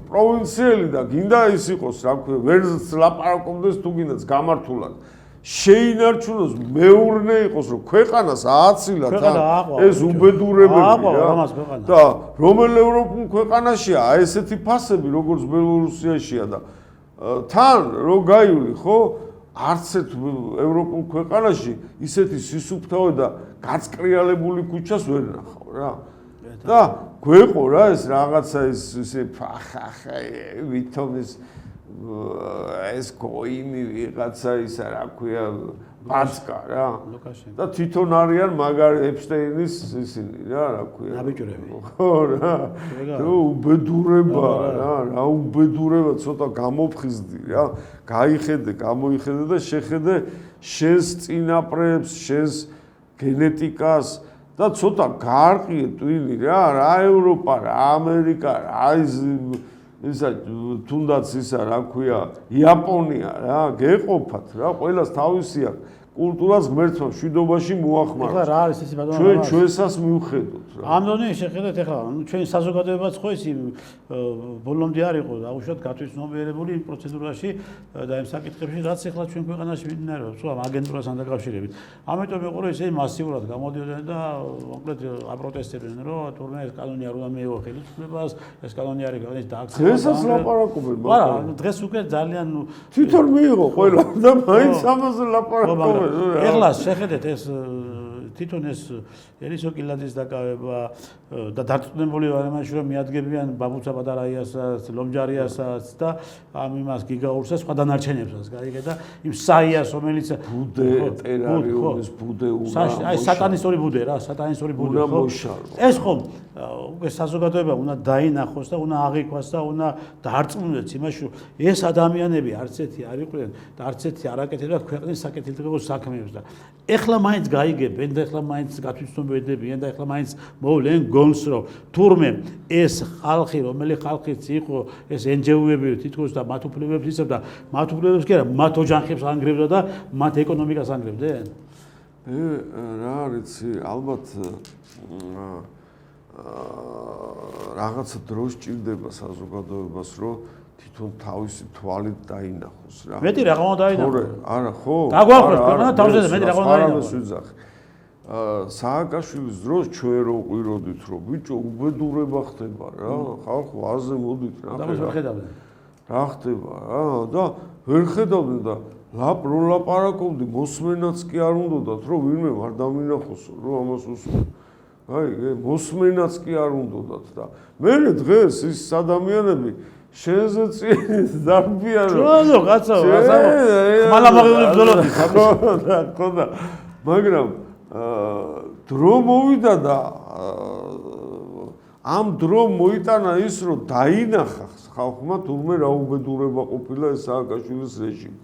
პროვინციელი და გინდა ის იყოს, რა ქვია, ვერ ლაპარაკობდეს თუ გინდაც გამართულად. შეინარჩუნოს მეურნე იყოს, რომ ქვეყანას ააცილათ ეს უბედურებები და რომელ ევროპულ ქვეყანაშია ესეთი ფასები, როგორც ბელორუსიაშია და თან რო გაივლი, ხო? არც ერთ ევროპულ ქვეყანაში ისეთი სისუფთავე და გაწკრიალებული ქუჩას ვერ ნახავ რა. და გვეყო რა ეს რაღაცა ისე ვითომ ეს გოიმი ვიღაცა ისა რა ქვია პაცკა რა. და თვითონ არიან მაგარი ეპშტეინის ისინი რა ქვია. ნაბიჯურები. ხო რა. უბედურება რა უბედურება ცოტა გამოფხიზდი რა. გაიხედე, გამოიხედე და შეხედე შენს წინაპრებს, შენს გენეტიკას და ცოტა გაარყიე ტვინი რა ევროპა, რა ამერიკა, რა ისა თუნდაც ისა რა ქვია იაპონია რა გეყოფათ რა ყველას თავისი აქვს კულტურას ღმერთმა მშვიდობაში მოახმაროს. ეხლა რა არის ისი ბატონო? ჩვენ ჩვენსას მივხედოთ რა. ამდენი შეხედეთ ეხლა ჩვენ საზოგადოებაც ხო ისი ბოლომდე არ იყო აუშვათ გათვითცნობიერებული იმ პროცედურაში და იმ საკითხებში რაც ეხლა ჩვენ ქვეყანაში მიმდინარეობს, სხვა აგენტურასთან დაკავშირებით. ამიტომ იყო რომ ესე მასიურად გამოდიოდნენ და მოკლედ აპროტესტებდნენ რომ თურმე ეს კანონი არ უნდა მიეღო ხელისუფლებას, ეს კანონი არის ქვეყნის დააქცია. დღესაც ლაპარაკობენ მაგრამ არა, დღეს უკვე ძალიან თვითონ მიიღო ყველა და მაინც ამაზე ლაპარაკობენ. ეხლა შეხედეთ ეს თვითონ ეს ელისო კილაძის დაკავება და დარწმუნებული ვარ იმაში რომ მიადგებიან ბაბუცა პატარაიასაც, ლომჯარიასაც და ამ იმას გიგაურსაც სხვა დანარჩენებსაც გაიგე და იმ საიას რომელიც ბუდე ტერარიუმის ბუდე უნდა აი სატანისტური ბუდე რა, სატანისტური ბუდე ხო? ეს ხომ უკვე საზოგადოება უნდა დაინახოს და უნდა აღიქვას და უნდა დაარწმუნდეს იმაში რომ ეს ადამიანები არც ერთი არ იყვნენ და არც ერთი არ აკეთებდა ქვეყნის საკეთილდღეო საქმეებს და ეხლა მაინც გაიგებენ და ეხლა მაინც გათვითცნობიერდებიან და ეხლა მაინც მოვლენ გონს რომ თურმე ეს ხალხი რომელიც ხალხიც იყო ეს NGO-ები თითქოს და მათ უფლებებს იცავდა მათ უფლებებს კი არა მათ ოჯახებს ანგრევდა და მათ ეკონომიკას ანგრევდნენ. რა არიცი ალბათ რაღაცა დრო სჭირდება საზოგადოებას რომ თვითონ თავისი თვალით დაინახოს რა. მეტი რა უნდა დაინახოს? არა ხო? დაგვახვევს ქვეყანა თავზე მეტი რა უნდა დაინახოს? სააკაშვილის დროს ჩვენ რო ყვიროდით რომ ბიჭო უბედურება ხდება რა ხალხო აზე მოდით რა რა ხდება რა და ვერ ხედავდნენ და რო ლაპარაკობდი მოსმენაც კი არ უნდათ რომ ვინმე არ დამინახოსო რომ ამას უსმენ აი მოსმენაც კი არ უნდათ და მე დღეს ის ადამიანები შენზე ზარბიან რომ კაცო ხმალა მოგებული ბრძოლობდი ხო და მაგრამ დრო მოვიდა და ამ დრო მოიტანა ის რომ დაინახა ხალხმა თურმე რა უბედურება ყოფილა ეს სააკაშვილის რეჟიმი.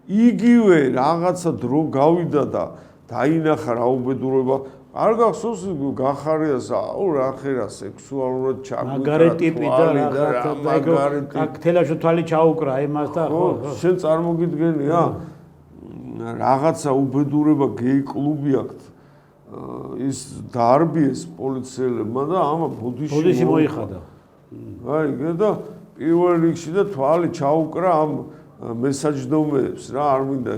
იგივე რაღაცა დრო გავიდა და დაინახა რა უბედურება არ გახსოვს გახარიას აუ რა ხერა სექსუალურად ჩაგვიდა მაგარი ტიპი და რაღაცა თელაშო თვალი ჩაუკრა იმას და ხო შენ წარმოგიდგენია რაღაცა უბედურება გეი კლუბი აქვთ ის დაარბიეს პოლიციელებმა და ამა ბოდიში მოიხადა. აი და პირველ რიგში და თვალი ჩაუკრა ამ მესაჯდომეებს რა არ მინდა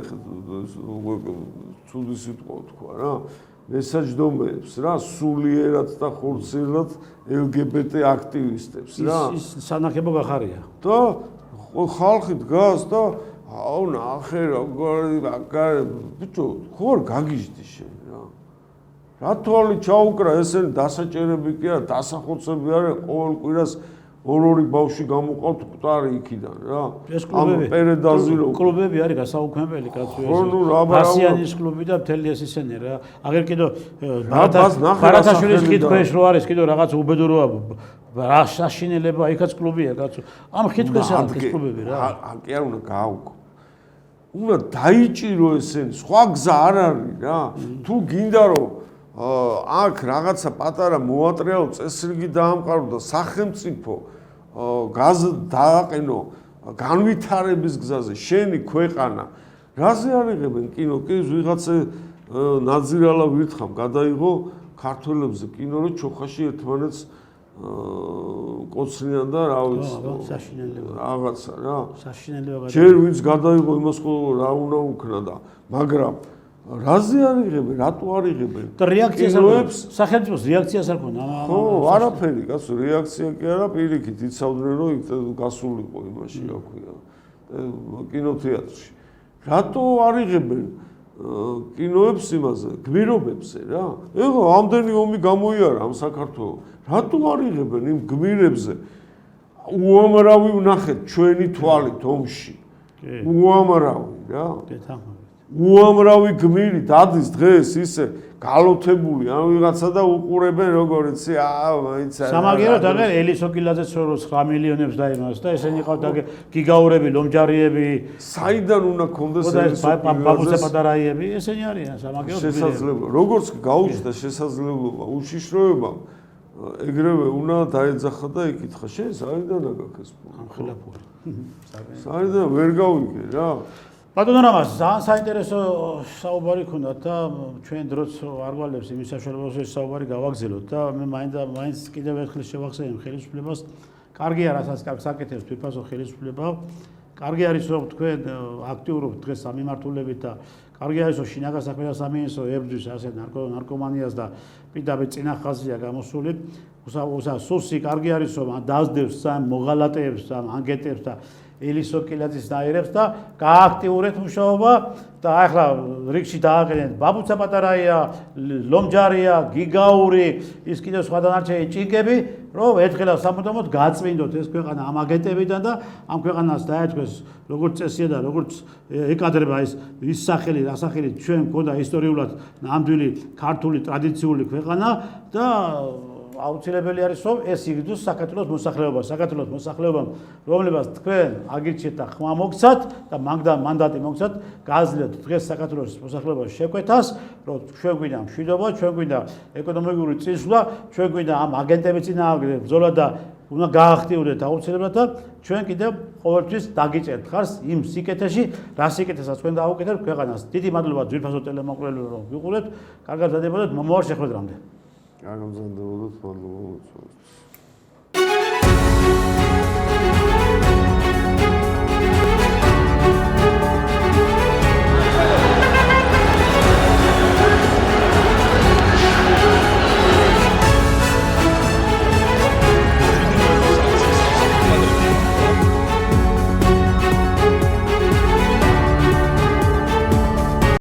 ცუდი სიტყვა თქვა რა მესაჯდომეებს რა სულიერად და ხორციელად LGBT აქტივისტებს რა ის სანახებო გახარია და ხალხი დგას და აუ ნახე როგორ ბიჭო ხوار გაგიჟდი შენ რა რა თვალი ჩაუკრა ესენი დასაჭერები კი არა დასახოცები არის ყოველ კვირას ორ-ორი ბავშვი გამოყავთ მკვდარი იქიდან რა ეს კლუბები არის გასაუქმებელი კაცო ეს ასიანის კლუბი და მთელი ეს ისენი რა აგერ კიდო ბარათაშვილის კითხვეშ რო არის კიდო რაღაც უბედუროა რა საშინელება იქაც კლუბია კაცო ამ კითხვეს არის ეს კლუბები რა კი არ უნდა გააუქო უნდა დაიჭირო ესენი სხვა გზა არ არის რა თუ გინდა რომ აქ რაღაცა პატარა მოატრიალო წესრიგი დაამყარო და სახელმწიფო გაზ დააყენო განვითარების გზაზე შენი ქვეყანა რაზე არიღებენ კინო კი ვიღაცა ნაძირალა ვირთხამ გადაიღო ქართველებზე კინო რო ჩოხაში ერთმანეთს კოცნიან და რა ვიცი რაღაცა რა საშინელება ჯერ ვინც გადაიღო იმას ხო რა უნდა უქნა და მაგრამ რაზე არიღებენ რატო არიღებენ და რეაქციას სახელმწიფოს რეაქციას არ ქონდა ხო არაფერი კაცო რეაქცია კი არა პირიქით იცავდნენ რომ იქ გასულიყო იმაში რა ქვია კინოთეატრში რატო არიღებენ კინოებს იმაზე გმირობებზე რა ეხლა ამდენი ომი გამოიარა ამ საქართველოს რატო არიღებენ იმ გმირებზე უამრავი ვნახეთ ჩვენი თვალით ომში უამრავი რა უამრავი გმირი დადის დღეს ისე გალოთებული ან ვიღაცა და უყურებენ როგორ იცი მაინც სამაგიეროდ აღარ ელისო კილაძეც 9 მილიონებს დაიმას და ესენი ყავდა გიგაურები ლომჯარიები საიდან უნდა კონდეს ელისო ბაბუცა პატარაიები ესენი არიან სამაგიეროდ შესაძლებლობა როგორც გაუჩნდა შესაძლებლობა უშიშროებამ ეგრევე უნდა დაეძახა და ეკითხა შენ საიდან აგაქეს ამხელაფური საიდან ვერ გავიგე რა ბატონო რამაზ ძალიან საინტერესო საუბარი ქონდათ და ჩვენ დროც არ გვალებს იმის საშუალებაზე საუბარი გავაგზავნოთ და მე მაინც კიდევ ერთხელ შევახსენებ ხელისუფლებას კარგია რასაც კარგს აკეთებს თვითფასო ხელისუფლება კარგი არის რომ თქვენ აქტიურობთ დღეს სამიმართულებით და კარგი არის რომ შინაგან საქმეთა სამინისტრო ებრძვის ასე ნარკომანიას და პირდაპირ წინახაზია გამოსული სუსი კარგი არის რომ დაძდევს სამ მოღალატეებს სამ ანგეტებს და ელისო კილაძის დაერებს და გააქტიურეთ მუშაობა და ახლა რიგში დააყენეთ ბაბუცა პატარაია, ლომჯარია, გიგაური, ის კიდევ სხვა დანარჩენი ჭინკები, რომ ერთხელ სამუდამოდ გაწმინდოთ ეს ქვეყანა ამ აგენტებიდან და ამ ქვეყანას დაეთქვეს როგორც წესია და როგორც ეკადრება ის სახელი, რა სახელი ჩვენ მქონდა ისტორიულად ნამდვილი ქართული ტრადიციული ქვეყანა და აუცილებელი არის რომ ეს იგრძნოს საქართველოს მოსახლეობამ რომლებსაც თქვენ აგირჩიეთ და ხმა მოგცათ და მანდატი მოგცათ გააძლევთ დღეს საქართველოს მოსახლეობას შეკვეთას რომ ჩვენ გვინდა მშვიდობა ჩვენ გვინდა ეკონომიკური წინსვლა ჩვენ გვინდა ამ აგენტების წინააღმდეგ ბრძოლა და უნდა გაახტიურდეთ აუცილებლად და ჩვენ კიდევ ყოველთვის დაგიჭერთ ხარს იმ სიკეთეში რა სიკეთესაც თქვენ დაუკეთებთ ქვეყანას დიდი მადლობა ძვირფასო ტელემოყრელებო რომ ვიყურებთ კარგად დადებოდეთ მომავალ შეხვედრამდე I'm going to